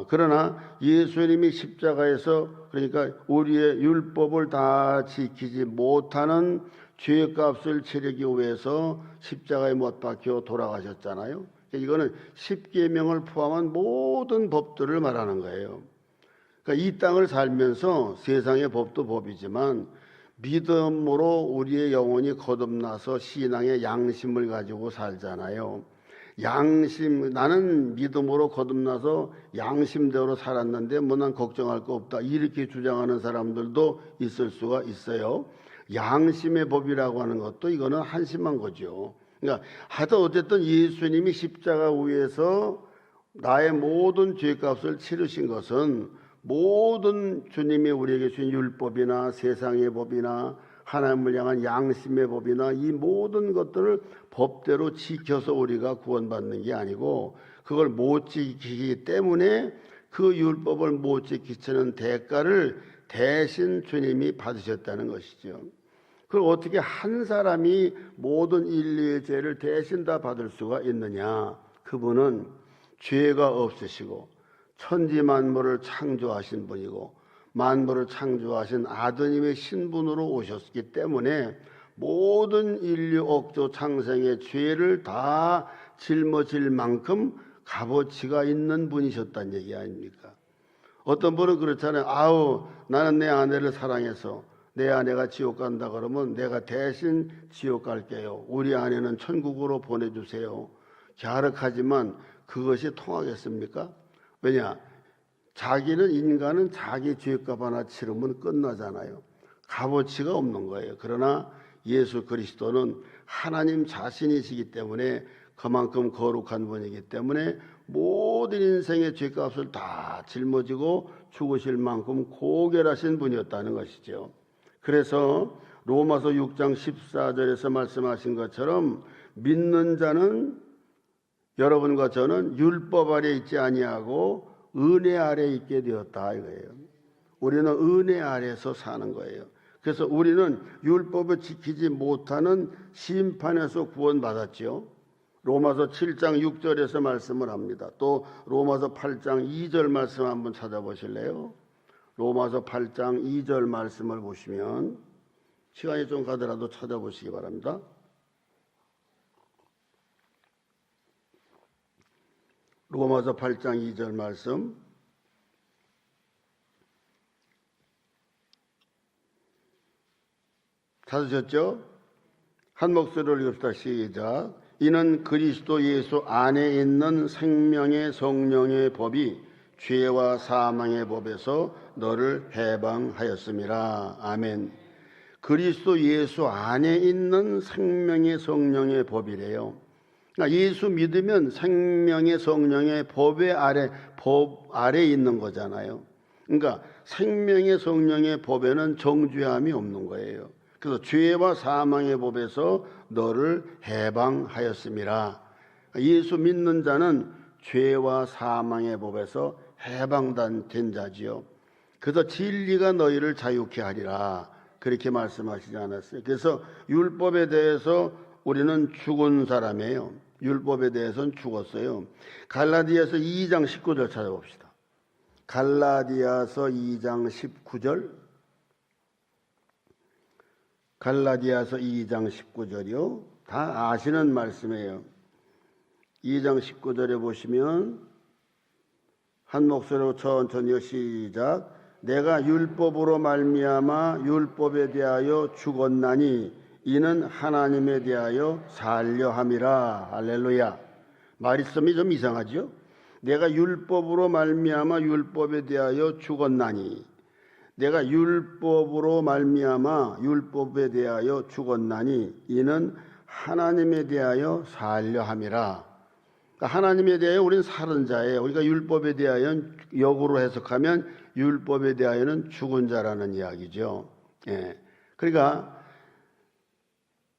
그러나 예수님이 십자가에서 그러니까 우리의 율법을 다 지키지 못하는 죄값을 치르기 위해서 십자가에 못 박혀 돌아가셨잖아요. 이거는 십계명을 포함한 모든 법들을 말하는 거예요. 그러니까 이 땅을 살면서 세상의 법도 법이지만 믿음으로 우리의 영혼이 거듭나서 신앙의 양심을 가지고 살잖아요. 나는 믿음으로 거듭나서 양심대로 살았는데 뭐 난 걱정할 거 없다 이렇게 주장하는 사람들도 있을 수가 있어요. 양심의 법이라고 하는 것도 이거는 한심한 거죠. 그러니까 하여튼 어쨌든 예수님이 십자가 위에서 나의 모든 죄값을 치르신 것은 모든 주님이 우리에게 주신 율법이나 세상의 법이나 하나님을 향한 양심의 법이나 이 모든 것들을 법대로 지켜서 우리가 구원받는 게 아니고 그걸 못 지키기 때문에 그 율법을 못 지키는 대가를 대신 주님이 받으셨다는 것이죠. 그걸 어떻게 한 사람이 모든 인류의 죄를 대신 다 받을 수가 있느냐? 그분은 죄가 없으시고 천지 만물을 창조하신 분이고 만물을 창조하신 아드님의 신분으로 오셨기 때문에 모든 인류 억조 창생의 죄를 다 짊어질 만큼 값어치가 있는 분이셨다는 얘기 아닙니까? 어떤 분은 그렇잖아요. 아우, 나는 내 아내를 사랑해서 내 아내가 지옥 간다 그러면 내가 대신 지옥 갈게요. 우리 아내는 천국으로 보내주세요. 갸륵하지만 그것이 통하겠습니까? 왜냐? 인간은 자기 죄값 하나 치르면 끝나잖아요. 값어치가 없는 거예요. 그러나 예수 그리스도는 하나님 자신이시기 때문에 그만큼 거룩한 분이기 때문에 모든 인생의 죄값을 다 짊어지고 죽으실 만큼 고결하신 분이었다는 것이죠. 그래서 로마서 6장 14절에서 말씀하신 것처럼 믿는 자는 여러분과 저는 율법 아래 있지 아니하고 은혜 아래 있게 되었다 이거예요. 우리는 은혜 아래에서 사는 거예요. 그래서 우리는 율법을 지키지 못하는 심판에서 구원받았죠. 로마서 7장 6절에서 말씀을 합니다. 또 로마서 8장 2절 말씀 한번 찾아보실래요? 로마서 8장 2절 말씀을 보시면 시간이 좀 가더라도 찾아보시기 바랍니다. 로마서 8장 2절 말씀 찾으셨죠? 한 목소리로 읽읍시다. 시작. 이는 그리스도 예수 안에 있는 생명의 성령의 법이 죄와 사망의 법에서 너를 해방하였음이라. 아멘. 그리스도 예수 안에 있는 생명의 성령의 법이래요. 그러니까 예수 믿으면 생명의 성령의 법 아래 있는 거잖아요. 그러니까 생명의 성령의 법에는 정죄함이 없는 거예요. 그래서 죄와 사망의 법에서 너를 해방하였음이라. 예수 믿는 자는 죄와 사망의 법에서 해방된 자지요. 그래서 진리가 너희를 자유케 하리라. 그렇게 말씀하시지 않았어요. 그래서 율법에 대해서 우리는 죽은 사람이에요. 율법에 대해서는 죽었어요. 갈라디아서 2장 19절 찾아봅시다. 갈라디아서 2장 19절. 갈라디아서 2장 19절이요. 다 아시는 말씀이에요. 2장 19절에 보시면 한 목소리로 천천히 시작. 내가 율법으로 말미암아 율법에 대하여 죽었나니 이는 하나님에 대하여 살려 함이라. 할렐루야. 말씀이 좀 이상하죠? 내가 율법으로 말미암아 율법에 대하여 죽었나니, 내가 율법으로 말미암아 율법에 대하여 죽었나니 이는 하나님에 대하여 살려 함이라. 그러니까 하나님에 대하여 우리는 사는 자예요. 우리가 율법에 대하여 역으로 해석하면 율법에 대하여는 죽은 자라는 이야기죠. 예. 그러니까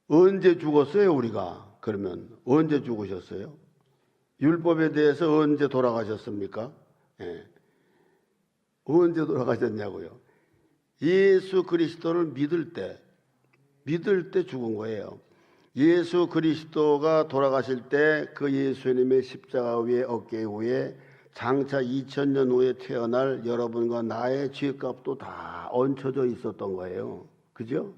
언제 죽었어요, 우리가? 그러면 언제 죽으셨어요? 율법에 대해서 언제 돌아가셨습니까? 예. 언제 돌아가셨냐고요? 예수 그리스도를 믿을 때 죽은 거예요. 예수 그리스도가 돌아가실 때 그 예수님의 십자가 위에 어깨 위에 장차 2000년 후에 태어날 여러분과 나의 죄값도 다 얹혀져 있었던 거예요. 그죠?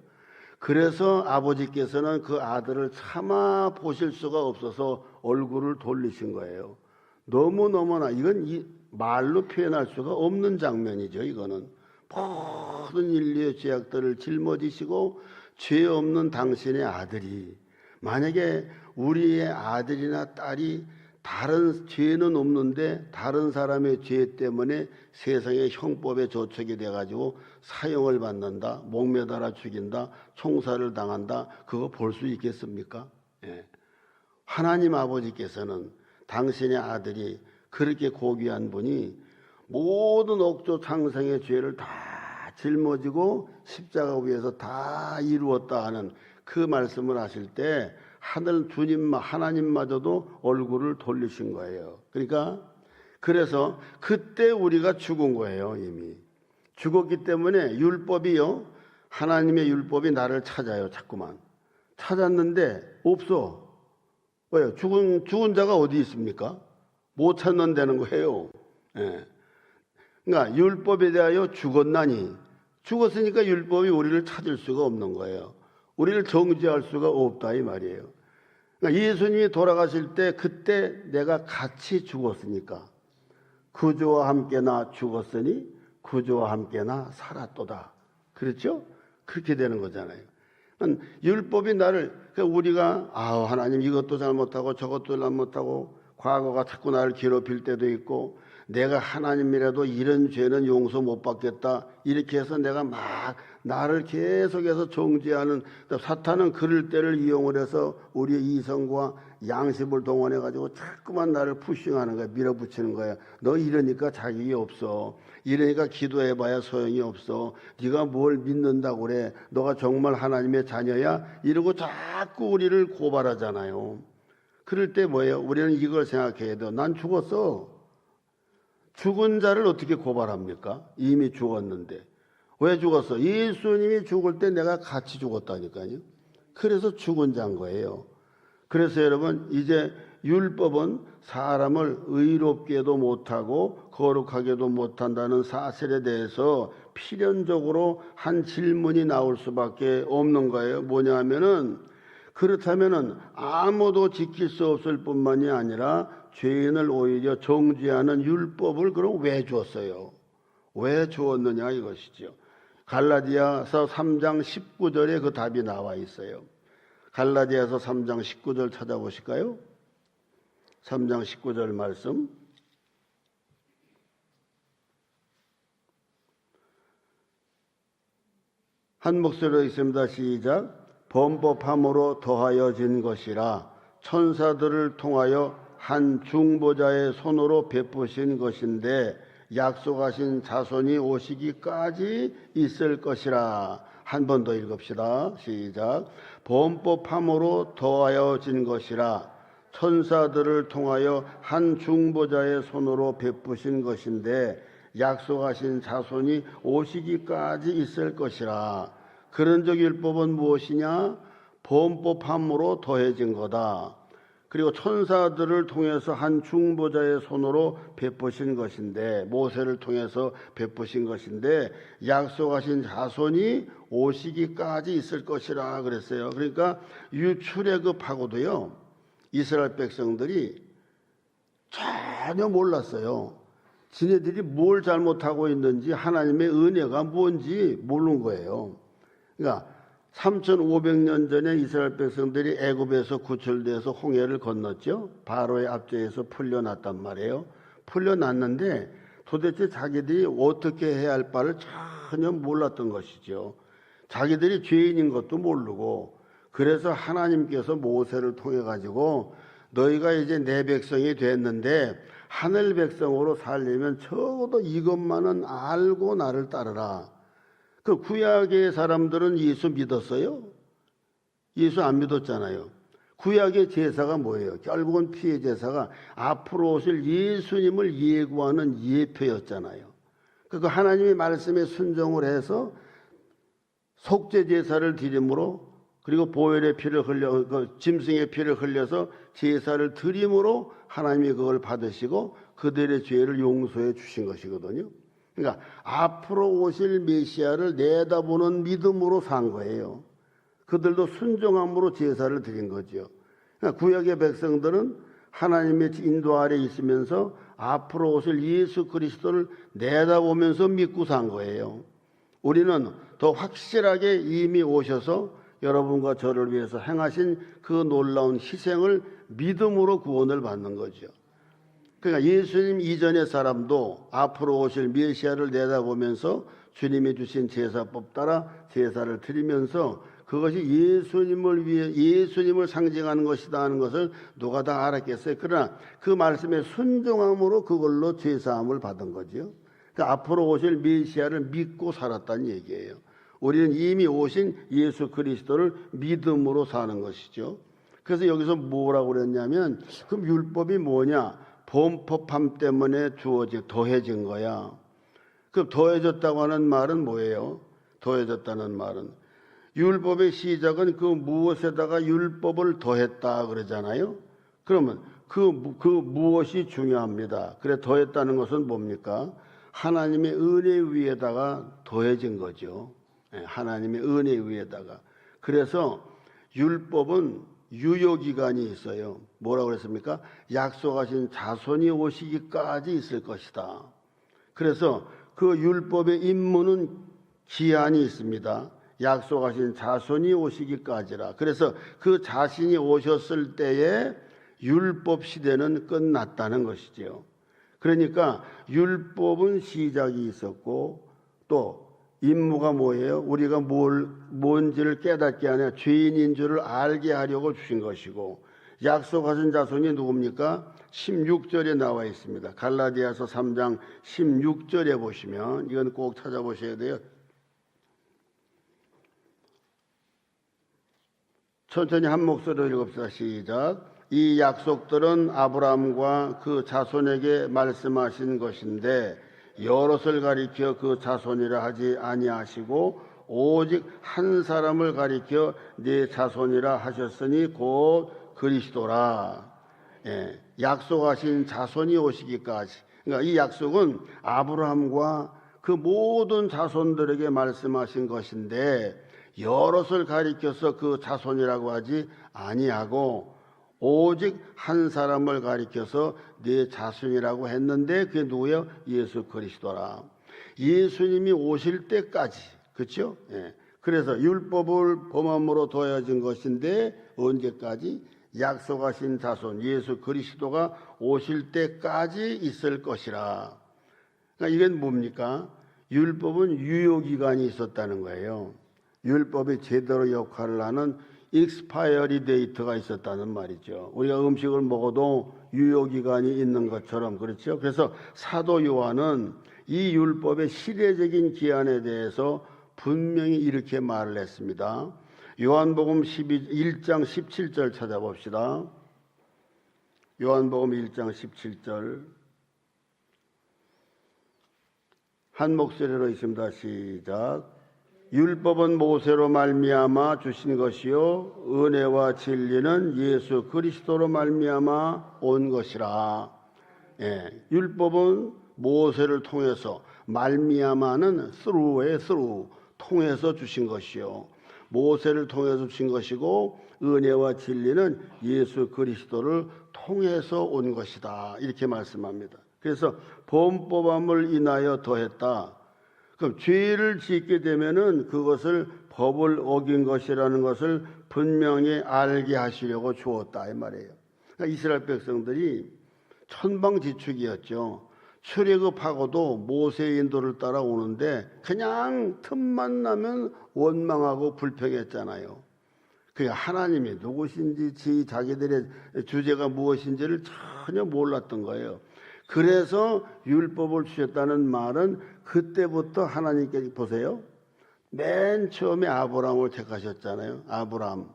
그래서 아버지께서는 그 아들을 차마 보실 수가 없어서 얼굴을 돌리신 거예요. 너무너무나 이건 말로 표현할 수가 없는 장면이죠. 이거는 모든 인류의 죄악들을 짊어지시고 죄 없는 당신의 아들이, 만약에 우리의 아들이나 딸이 다른 죄는 없는데 다른 사람의 죄 때문에 세상의 형법에 저촉이 돼가지고 사형을 받는다, 목매달아 죽인다, 총살을 당한다, 그거 볼 수 있겠습니까? 예. 하나님 아버지께서는 당신의 아들이 그렇게 고귀한 분이 모든 억조 창생의 죄를 다 짊어지고 십자가 위에서 다 이루었다 하는 그 말씀을 하실 때 하늘 주님마 하나님마저도 얼굴을 돌리신 거예요. 그래서 그때 우리가 죽은 거예요. 이미 죽었기 때문에 율법이요, 하나님의 율법이 나를 찾아요. 자꾸만 찾았는데 없어. 왜요? 죽은 자가 어디 있습니까? 못 찾는다는 거예요. 예. 그러니까 율법에 대하여 죽었나니, 죽었으니까 율법이 우리를 찾을 수가 없는 거예요. 우리를 정죄할 수가 없다 이 말이에요. 그러니까 예수님이 돌아가실 때 그때 내가 같이 죽었으니까 그주와 함께나 죽었으니 그주와 함께나 살았도다. 그렇죠? 그렇게 되는 거잖아요. 율법이 나를, 우리가 하나님 이것도 잘못하고 저것도 잘못하고 과거가 자꾸 나를 괴롭힐 때도 있고 내가 하나님이라도 이런 죄는 용서 못 받겠다 이렇게 해서 내가 막 나를 계속해서 정죄하는, 사탄은 그럴 때를 이용을 해서 우리의 이성과 양심을 동원해 가지고 자꾸만 나를 푸싱하는 거야. 밀어붙이는 거야. 너 이러니까 자격이 없어. 이러니까 기도해봐야 소용이 없어. 네가 뭘 믿는다고 그래. 너가 정말 하나님의 자녀야? 이러고 자꾸 우리를 고발하잖아요. 그럴 때 뭐예요? 우리는 이걸 생각해야 돼요. 난 죽었어. 죽은 자를 어떻게 고발합니까? 이미 죽었는데. 왜 죽었어? 예수님이 죽을 때 내가 같이 죽었다니까요. 그래서 죽은 자인 거예요. 그래서 여러분, 이제 율법은 사람을 의롭게도 못하고 거룩하게도 못한다는 사실에 대해서 필연적으로 한 질문이 나올 수밖에 없는 거예요. 뭐냐 하면은, 그렇다면은 아무도 지킬 수 없을 뿐만이 아니라 죄인을 오히려 정죄하는 율법을 그럼 왜 줬어요? 왜 주었느냐 이것이죠. 갈라디아서 3장 19절에 그 답이 나와 있어요. 갈라디아서 3장 19절 찾아보실까요? 3장 19절 말씀. 한 목소리로 읽습니다. 시작. 범법함으로 더하여진 것이라 천사들을 통하여 한 중보자의 손으로 베푸신 것인데 약속하신 자손이 오시기까지 있을 것이라. 한 번 더 읽읍시다. 시작. 범법함으로 더하여진 것이라 천사들을 통하여 한 중보자의 손으로 베푸신 것인데 약속하신 자손이 오시기까지 있을 것이라. 그런적 율법은 무엇이냐? 범법함으로 더해진 거다. 그리고 천사들을 통해서 한 중보자의 손으로 베푸신 것인데, 모세를 통해서 베푸신 것인데 약속하신 자손이 오시기까지 있을 것이라 그랬어요. 그러니까 출애굽하고도요, 이스라엘 백성들이 전혀 몰랐어요. 지네들이 뭘 잘못하고 있는지, 하나님의 은혜가 뭔지 모르는 거예요. 그러니까 3,500년 전에 이스라엘 백성들이 애굽에서 구출돼서 홍해를 건넜죠. 바로의 압제에서 풀려났단 말이에요. 풀려났는데 도대체 자기들이 어떻게 해야 할 바를 전혀 몰랐던 것이죠. 자기들이 죄인인 것도 모르고, 그래서 하나님께서 모세를 통해 가지고 너희가 이제 내 백성이 됐는데 하늘 백성으로 살려면 적어도 이것만은 알고 나를 따르라. 그 구약의 사람들은 예수 믿었어요? 예수 안 믿었잖아요. 구약의 제사가 뭐예요? 결국은 피의 제사가 앞으로 오실 예수님을 예고하는 예표였잖아요. 그 하나님의 말씀에 순종을 해서 속죄 제사를 드림으로, 그리고 보혈의 피를 짐승의 피를 흘려서 제사를 드림으로 하나님이 그걸 받으시고 그들의 죄를 용서해 주신 것이거든요. 그러니까 앞으로 오실 메시아를 내다보는 믿음으로 산 거예요. 그들도 순종함으로 제사를 드린 거죠. 그러니까 구약의 백성들은 하나님의 인도 아래 있으면서 앞으로 오실 예수 그리스도를 내다보면서 믿고 산 거예요. 우리는 더 확실하게 이미 오셔서 여러분과 저를 위해서 행하신 그 놀라운 희생을 믿음으로 구원을 받는 거죠. 그러니까 예수님 이전의 사람도 앞으로 오실 메시아를 내다보면서 주님이 주신 제사법 따라 제사를 드리면서 그것이 예수님을 위해 예수님을 상징하는 것이다 하는 것을 누가 다 알았겠어요. 그러나 그 말씀에 순종함으로 그걸로 죄사함을 받은 거죠. 그러니까 앞으로 오실 메시아를 믿고 살았다는 얘기예요. 우리는 이미 오신 예수 그리스도를 믿음으로 사는 것이죠. 그래서 여기서 뭐라고 그랬냐면 그럼 율법이 뭐냐? 범법함 때문에 더해진 거야. 그럼 더해졌다고 하는 말은 뭐예요? 더해졌다는 말은 율법의 시작은 그 무엇에다가 율법을 더했다 그러잖아요. 그러면 그 무엇이 중요합니다. 그래 더했다는 것은 뭡니까? 하나님의 은혜 위에다가 더해진 거죠. 하나님의 은혜 위에다가. 그래서 율법은 유효기간이 있어요. 뭐라고 그랬습니까? 약속하신 자손이 오시기까지 있을 것이다. 그래서 그 율법의 임무는 기한이 있습니다. 약속하신 자손이 오시기까지라. 그래서 그 자신이 오셨을 때에 율법 시대는 끝났다는 것이죠. 그러니까 율법은 시작이 있었고 또 임무가 뭐예요? 우리가 뭔지를 깨닫게 하냐? 죄인인 줄을 알게 하려고 주신 것이고 약속하신 자손이 누굽니까? 16절에 나와 있습니다. 갈라디아서 3장 16절에 보시면 이건 꼭 찾아보셔야 돼요. 천천히 한 목소리로 읽읍시다. 시작. 이 약속들은 아브라함과 그 자손에게 말씀하신 것인데 여럿을 가리켜 그 자손이라 하지 아니하시고 오직 한 사람을 가리켜 네 자손이라 하셨으니 곧 그리스도라. 약속하신 자손이 오시기까지. 그러니까 이 약속은 아브라함과 그 모든 자손들에게 말씀하신 것인데 여럿을 가리켜서 그 자손이라고 하지 아니하고 오직 한 사람을 가리켜서 네 자손이라고 했는데 그게 누구예요? 예수 그리스도라. 예수님이 오실 때까지. 그렇죠? 그래서 율법을 범함으로 더해진 것인데 언제까지? 약속하신 자손 예수 그리스도가 오실 때까지 있을 것이라. 그러니까 이건 뭡니까? 율법은 유효기간이 있었다는 거예요. 율법이 제대로 역할을 하는 익스파이어리 데이트가 있었다는 말이죠. 우리가 음식을 먹어도 유효기간이 있는 것처럼 그렇죠. 그래서 사도 요한은 이 율법의 시대적인 기한에 대해서 분명히 이렇게 말을 했습니다. 요한복음 1장 17절 찾아봅시다. 요한복음 1장 17절 한 목소리로 있습니다. 시작. 율법은 모세로 말미암아 주신 것이요 은혜와 진리는 예수 그리스도로 말미암아 온 것이라. 율법은 모세를 통해서 말미암아는 through의 through 통해서 주신 것이요 모세를 통해서 주신 것이고 은혜와 진리는 예수 그리스도를 통해서 온 것이다. 이렇게 말씀합니다. 그래서 범법함을 인하여 더했다. 그럼 죄를 짓게 되면은 그것을 법을 어긴 것이라는 것을 분명히 알게 하시려고 주었다 이 말이에요. 그러니까 이스라엘 백성들이 천방지축이었죠. 출애굽하고도 모세의 인도를 따라 오는데 그냥 틈만 나면 원망하고 불평했잖아요. 그 하나님이 누구신지 자기들의 주제가 무엇인지를 전혀 몰랐던 거예요. 그래서 율법을 주셨다는 말은 그때부터 하나님께 보세요. 맨 처음에 아브라함을 택하셨잖아요. 아브라함.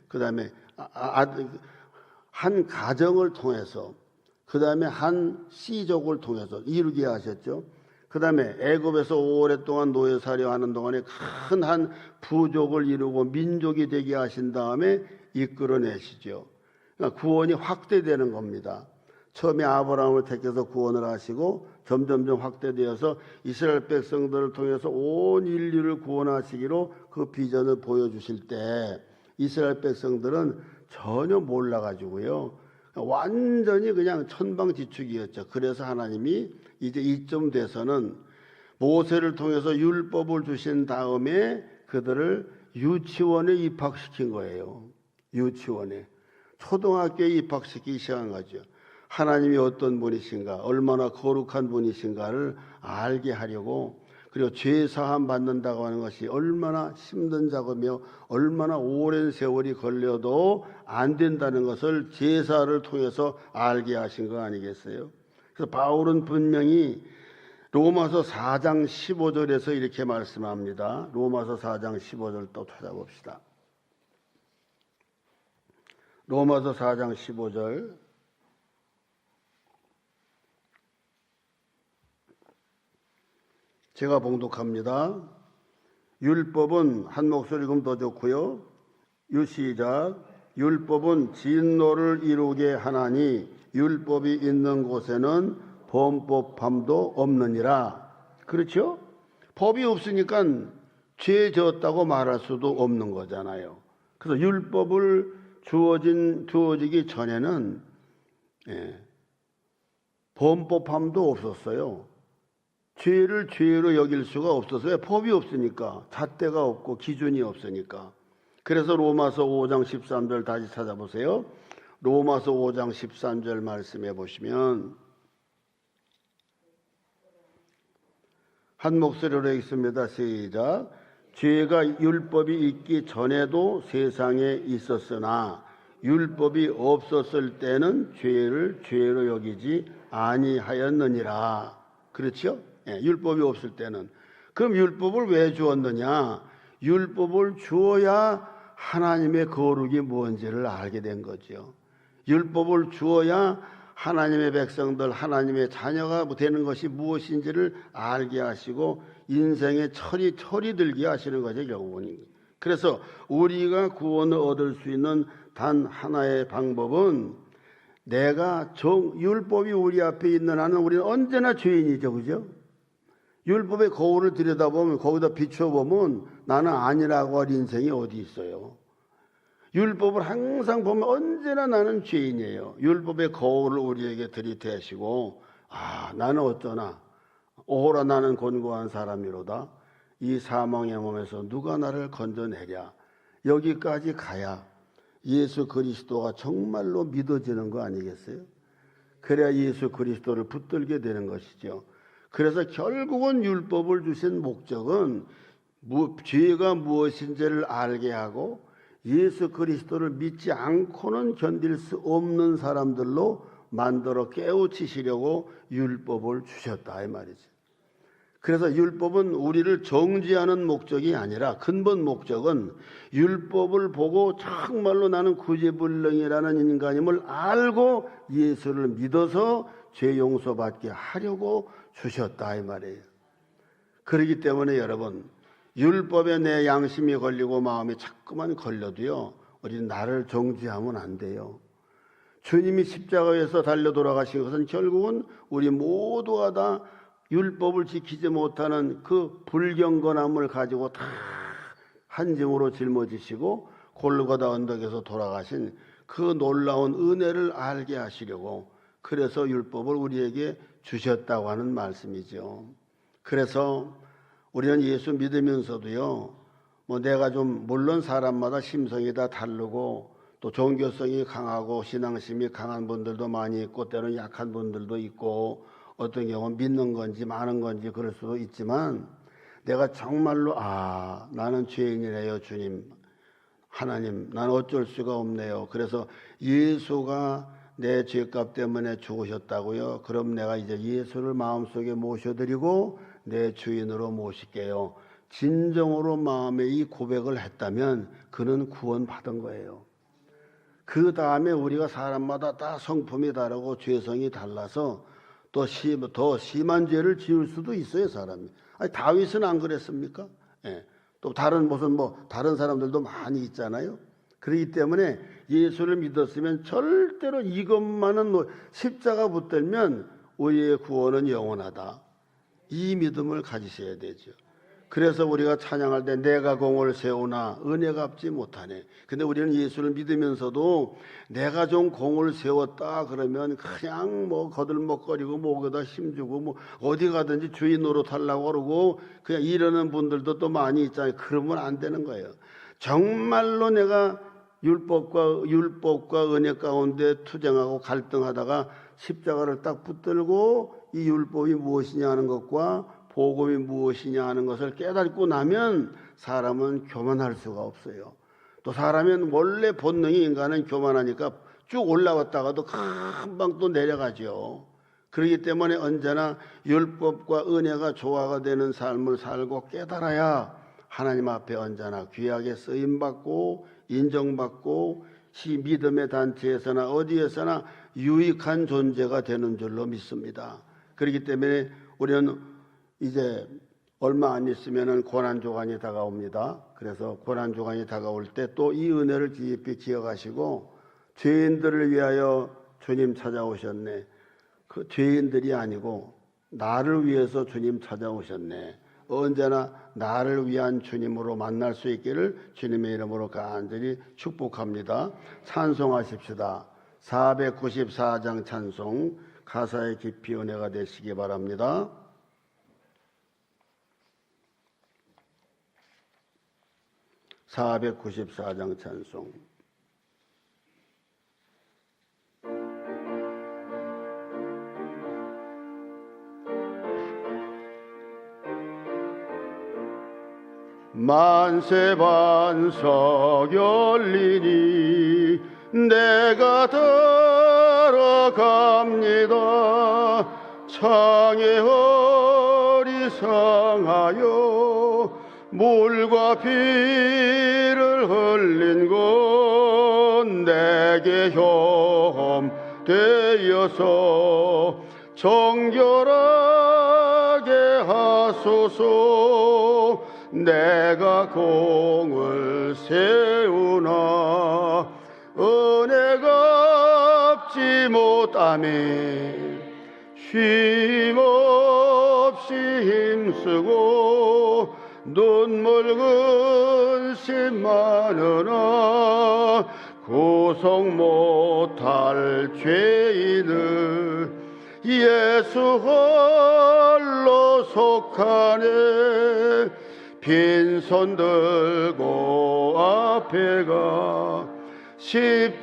그 다음에 한 가정을 통해서 그 다음에 한 씨족을 통해서 이루게 하셨죠. 그 다음에 애굽에서 오랫동안 노예살이를 하는 동안에 큰 한 부족을 이루고 민족이 되게 하신 다음에 이끌어내시죠. 그러니까 구원이 확대되는 겁니다. 처음에 아브라함을 택해서 구원을 하시고 점점점 확대되어서 이스라엘 백성들을 통해서 온 인류를 구원하시기로 그 비전을 보여주실 때 이스라엘 백성들은 전혀 몰라가지고요. 완전히 그냥 천방지축이었죠. 그래서 하나님이 이제 이쯤 돼서는 모세를 통해서 율법을 주신 다음에 그들을 유치원에 입학시킨 거예요. 유치원에. 초등학교에 입학시키기 시작한 거죠. 하나님이 어떤 분이신가, 얼마나 거룩한 분이신가를 알게 하려고. 그리고 죄 사함 받는다고 하는 것이 얼마나 힘든 작업이며 얼마나 오랜 세월이 걸려도 안 된다는 것을 제사를 통해서 알게 하신 거 아니겠어요? 그래서 바울은 분명히 로마서 4장 15절에서 이렇게 말씀합니다. 로마서 4장 15절 또 찾아봅시다. 로마서 4장 15절. 제가 봉독합니다. 율법은 한 목소리 좀 더 좋고요. 시작. 율법은 진노를 이루게 하나니 율법이 있는 곳에는 범법함도 없느니라. 그렇죠? 법이 없으니까 죄 졌다고 말할 수도 없는 거잖아요. 그래서 율법을 주어지기 전에는 범법함도 없었어요. 죄를 죄로 여길 수가 없었어요. 법이 없으니까, 잣대가 없고 기준이 없으니까. 그래서 로마서 5장 13절 다시 찾아보세요. 로마서 5장 13절 말씀해 보시면 한 목소리로 읽습니다. 시작. 죄가 율법이 있기 전에도 세상에 있었으나 율법이 없었을 때는 죄를 죄로 여기지 아니하였느니라. 그렇죠? 율법이 없을 때는. 그럼 율법을 왜 주었느냐? 율법을 주어야 하나님의 거룩이 뭔지를 알게 된 거죠. 율법을 주어야 하나님의 백성들, 하나님의 자녀가 되는 것이 무엇인지를 알게 하시고 인생의 철이 들게 하시는 거죠, 결국은. 그래서 우리가 구원을 얻을 수 있는 단 하나의 방법은 내가 율법이 우리 앞에 있는 한은 우리는 언제나 죄인이죠, 그죠? 율법의 거울을 들여다보면 거기다 비춰보면 나는 아니라고 할 인생이 어디 있어요? 율법을 항상 보면 언제나 나는 죄인이에요. 율법의 거울을 우리에게 들이대시고 나는 어쩌나 오호라 나는 곤고한 사람이로다. 이 사망의 몸에서 누가 나를 건져내랴. 여기까지 가야 예수 그리스도가 정말로 믿어지는 거 아니겠어요? 그래야 예수 그리스도를 붙들게 되는 것이죠. 그래서 결국은 율법을 주신 목적은 죄가 무엇인지를 알게 하고 예수 그리스도를 믿지 않고는 견딜 수 없는 사람들로 만들어 깨우치시려고 율법을 주셨다 이 말이죠. 그래서 율법은 우리를 정죄하는 목적이 아니라 근본 목적은 율법을 보고 정말로 나는 구제불능이라는 인간임을 알고 예수를 믿어서 죄 용서받게 하려고 주셨다 이 말이에요. 그렇기 때문에 여러분 율법에 내 양심이 걸리고 마음이 자꾸만 걸려도요 우리는 나를 정죄하면 안 돼요. 주님이 십자가에서 달려 돌아가신 것은 결국은 우리 모두가 다 율법을 지키지 못하는 그 불경건함을 가지고 다 한 짐으로 짊어지시고 골고다 언덕에서 돌아가신 그 놀라운 은혜를 알게 하시려고 그래서 율법을 우리에게 주셨다고 하는 말씀이죠. 그래서 우리는 예수 믿으면서도요 내가 좀 물론 사람마다 심성이 다 다르고 또 종교성이 강하고 신앙심이 강한 분들도 많이 있고 때로는 약한 분들도 있고 어떤 경우는 믿는 건지 마는 건지 그럴 수도 있지만 내가 정말로 나는 죄인이래요 주님 하나님 나는 어쩔 수가 없네요. 그래서 예수가 내 죄값 때문에 죽으셨다고요. 그럼 내가 이제 예수를 마음속에 모셔드리고 내 주인으로 모실게요. 진정으로 마음에 이 고백을 했다면 그는 구원받은 거예요. 그 다음에 우리가 사람마다 다 성품이 다르고 죄성이 달라서 또 더 심한 죄를 지을 수도 있어요 사람이. 아니 다윗은 안 그랬습니까? 또 다른 다른 사람들도 많이 있잖아요. 그렇기 때문에 예수를 믿었으면 절대로 이것만은 십자가 붙들면 우리의 구원은 영원하다. 이 믿음을 가지셔야 되죠. 그래서 우리가 찬양할 때 내가 공을 세우나 은혜가 갚지 못하네. 근데 우리는 예수를 믿으면서도 내가 좀 공을 세웠다 그러면 그냥 거들먹거리고 목에다 힘주고 어디 가든지 주인 노릇하려고 그러고 그냥 이러는 분들도 또 많이 있잖아요. 그러면 안 되는 거예요. 정말로 내가 율법과 은혜 가운데 투쟁하고 갈등하다가 십자가를 딱 붙들고 이 율법이 무엇이냐 하는 것과 복음이 무엇이냐 하는 것을 깨닫고 나면 사람은 교만할 수가 없어요. 또 사람은 원래 본능이 인간은 교만하니까 쭉 올라왔다가도 금방 또 내려가죠. 그렇기 때문에 언제나 율법과 은혜가 조화가 되는 삶을 살고 깨달아야 하나님 앞에 언제나 귀하게 쓰임받고 인정받고 믿음의 단체에서나 어디에서나 유익한 존재가 되는 줄로 믿습니다. 그렇기 때문에 우리는 이제 얼마 안 있으면 고난주간이 다가옵니다. 그래서 고난주간이 다가올 때 또 이 은혜를 깊이 기억하시고 죄인들을 위하여 주님 찾아오셨네. 그 죄인들이 아니고 나를 위해서 주님 찾아오셨네. 언제나 나를 위한 주님으로 만날 수 있기를 주님의 이름으로 간절히 축복합니다. 찬송하십시다. 494장 찬송 가사에 깊이 은혜가 되시기 바랍니다. (494장) 찬송. 만세 반석 열리니 내가 들어갑니다. 창에 어리성하여 물과 피를 흘린 것 내게 혐 되어서 정결하게 하소서. 내가 공을 세우나 은혜가 갚지 못하며 쉼없이 힘쓰고 눈물 근심 많으나 구속 못할 죄인을 예수 홀로 속하네. 빈손 들고 앞에 가 십자가를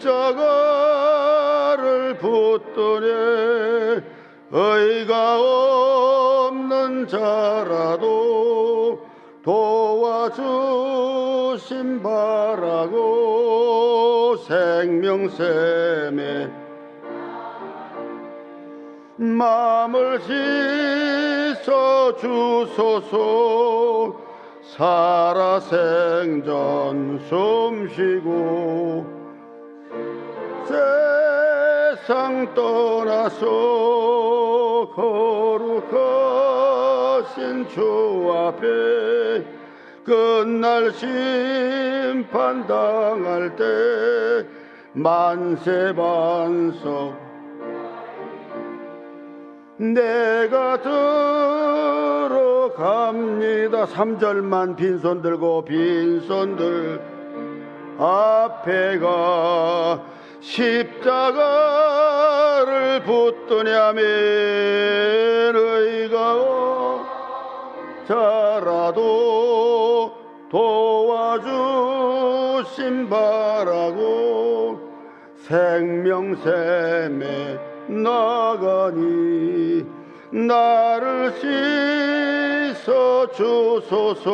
붙드네. 의가 없는 자라도 도와주심 바라고 생명샘에 마음을 씻어 주소서. 살아 생전 숨쉬고 세상 떠나서 거룩하신 주 앞에 끝날 심판 당할 때 만세 반석 내가 들어갑니다. 3절만 빈손 들고 빈손들 앞에 가 십자가를 붙드냐면 의가 자라도 도와주심 바라고 생명샘에 나가니 나를 씻어 주소서.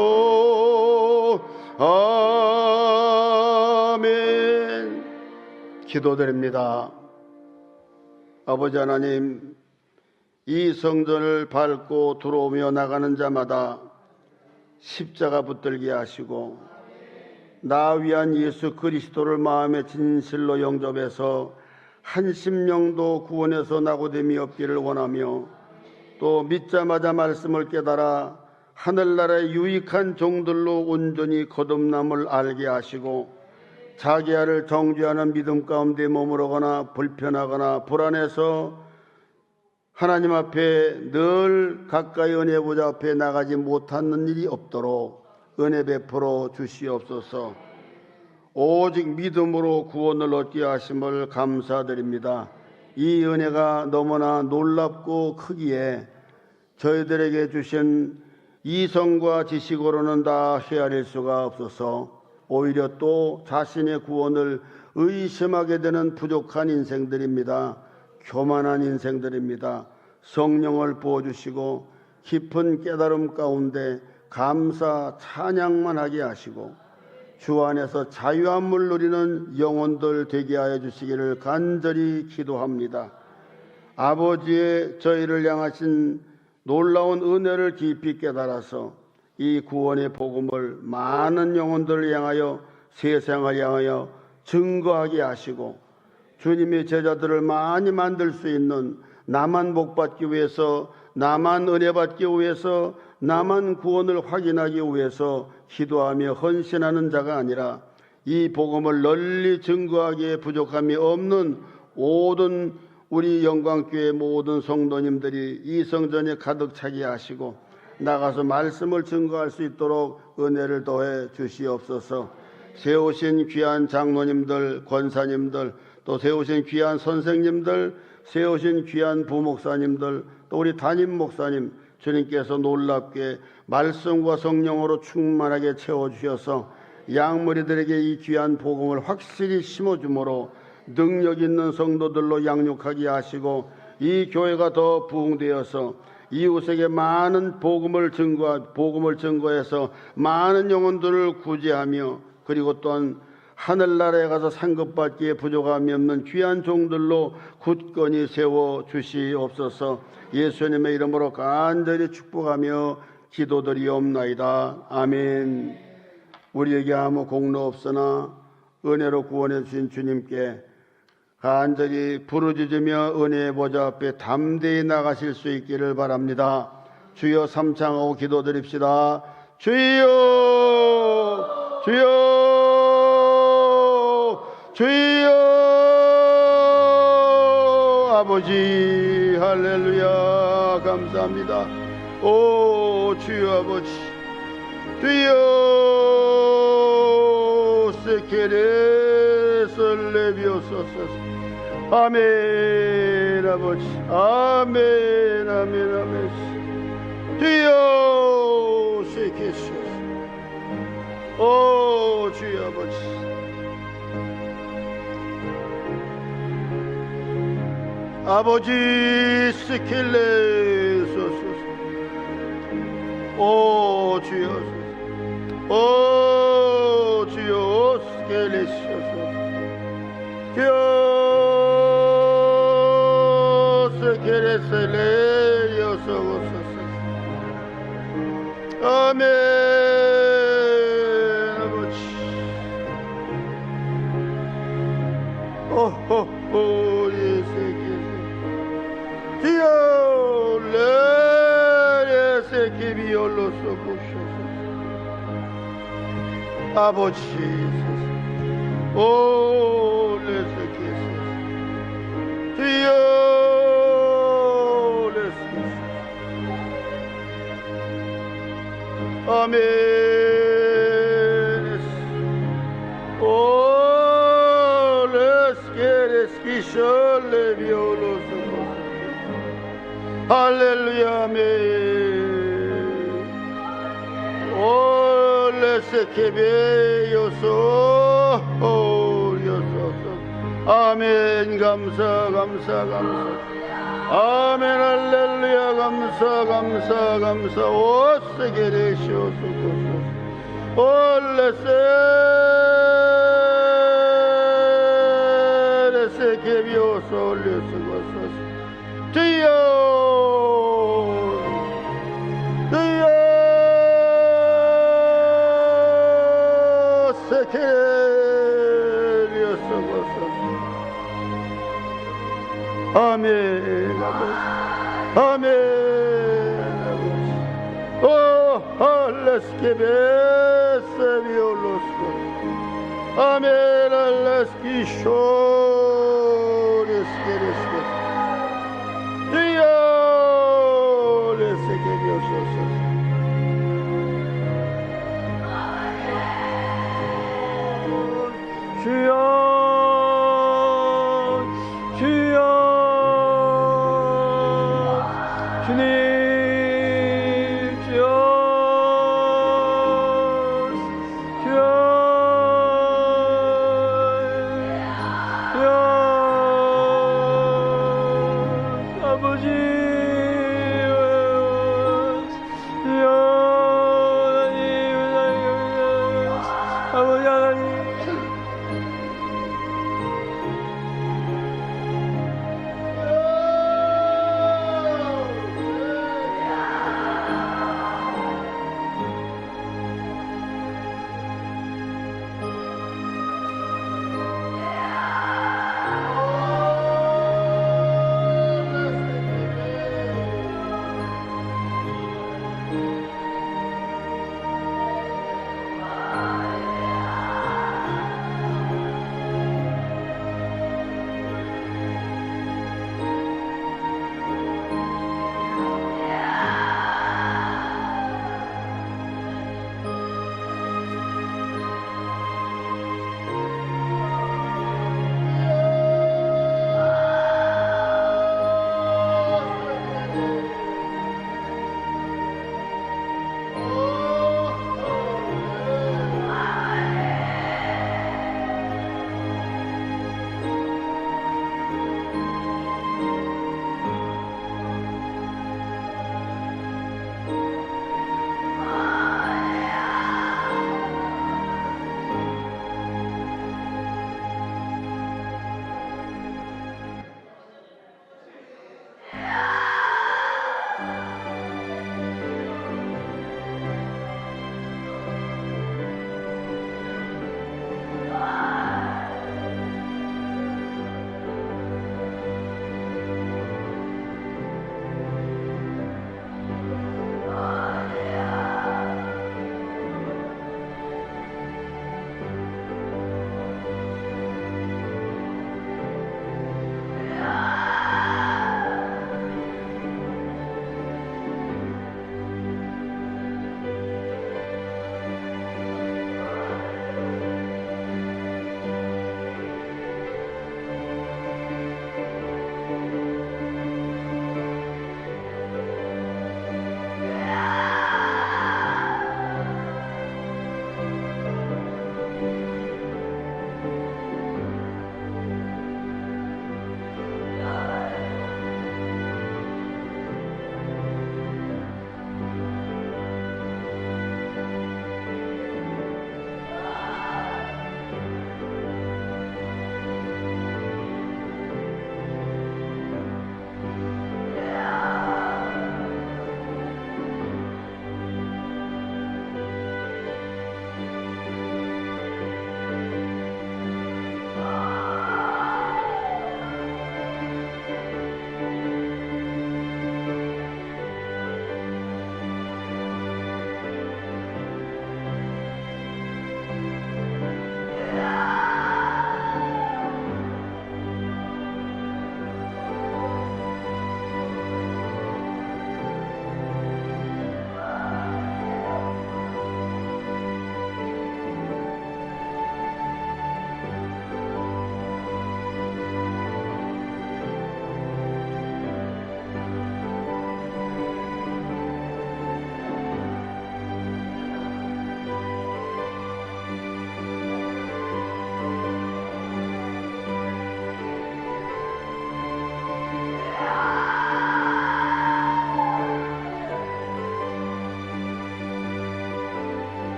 아멘. 기도드립니다. 아버지 하나님, 이 성전을 밟고 들어오며 나가는 자마다 십자가 붙들게 하시고 나 위한 예수 그리스도를 마음의 진실로 영접해서 한 심령도 구원에서 낙오됨이 없기를 원하며 또 믿자마자 말씀을 깨달아 하늘나라의 유익한 종들로 온전히 거듭남을 알게 하시고 자기야를 정죄하는 믿음 가운데 머무르거나 불편하거나 불안해서 하나님 앞에 늘 가까이 은혜 보좌 앞에 나가지 못하는 일이 없도록 은혜 베풀어 주시옵소서. 오직 믿음으로 구원을 얻게 하심을 감사드립니다. 이 은혜가 너무나 놀랍고 크기에 저희들에게 주신 이성과 지식으로는 다 헤아릴 수가 없어서 오히려 또 자신의 구원을 의심하게 되는 부족한 인생들입니다. 교만한 인생들입니다. 성령을 부어주시고 깊은 깨달음 가운데 감사 찬양만 하게 하시고 주 안에서 자유함을 누리는 영혼들 되게 하여 주시기를 간절히 기도합니다. 아버지의 저희를 향하신 놀라운 은혜를 깊이 깨달아서 이 구원의 복음을 많은 영혼들을 향하여 세상을 향하여 증거하게 하시고 주님의 제자들을 많이 만들 수 있는 나만 복받기 위해서, 나만 은혜 받기 위해서, 나만 구원을 확인하기 위해서 기도하며 헌신하는 자가 아니라 이 복음을 널리 증거하기에 부족함이 없는 모든 우리 영광교회 모든 성도님들이 이 성전에 가득 차게 하시고 나가서 말씀을 증거할 수 있도록 은혜를 더해 주시옵소서. 세우신 귀한 장로님들, 권사님들, 또 세우신 귀한 선생님들, 세우신 귀한 부목사님들, 또 우리 담임 목사님, 주님께서 놀랍게 말씀과 성령으로 충만하게 채워주셔서 양머리들에게 이 귀한 복음을 확실히 심어주므로 능력 있는 성도들로 양육하게 하시고 이 교회가 더 부흥되어서 이웃에게 많은 복음을 증거해서 많은 영혼들을 구제하며 그리고 또한 하늘나라에 가서 상급받기에 부족함이 없는 귀한 종들로 굳건히 세워 주시옵소서. 예수님의 이름으로 간절히 축복하며 기도드리옵나이다. 아멘. 우리에게 아무 공로 없으나 은혜로 구원해 주신 주님께 간절히 부르짖으며 은혜의 보좌 앞에 담대히 나가실 수 있기를 바랍니다. 주여 삼창하고 기도드립시다. 주여, 주여, 주여. 아버지 할렐루야 감사합니다. 오 주여 아버지, 주여 세케레설 레비오소서. 아멘 아버지, 아멘 아멘 아멘. 주여 세케소서. 오 주여 아버지, 아버지 스킬레소서. 오 주여, 오 주여 스킬레소서. 주여 스킬레셀레요소서. 아멘 아버지. 오호호 예세계 주여 레레세키비올로소 보셔서. 아버지 오 레세키스 주여 레세키스. 아멘. 오 레스케레스키셜레비올로소. 할렐루야 아멘. 오 레세케베요소 요소소. 아멘 감사 감사 감사. 아멘 할렐루야 감사 감사 감사. 오 세게레시오소소소. 오 레세케비오소 올려서고소소. 주여 주여 세케리오소고소소. 아멘 아버지, 아멘 아버지. 오 할레스케베세비올로소. 아멘 할레스키쇼레스케레스케. 주여 레세케비오소서. 주여 주여 주님 주여 주여 아버지 하나님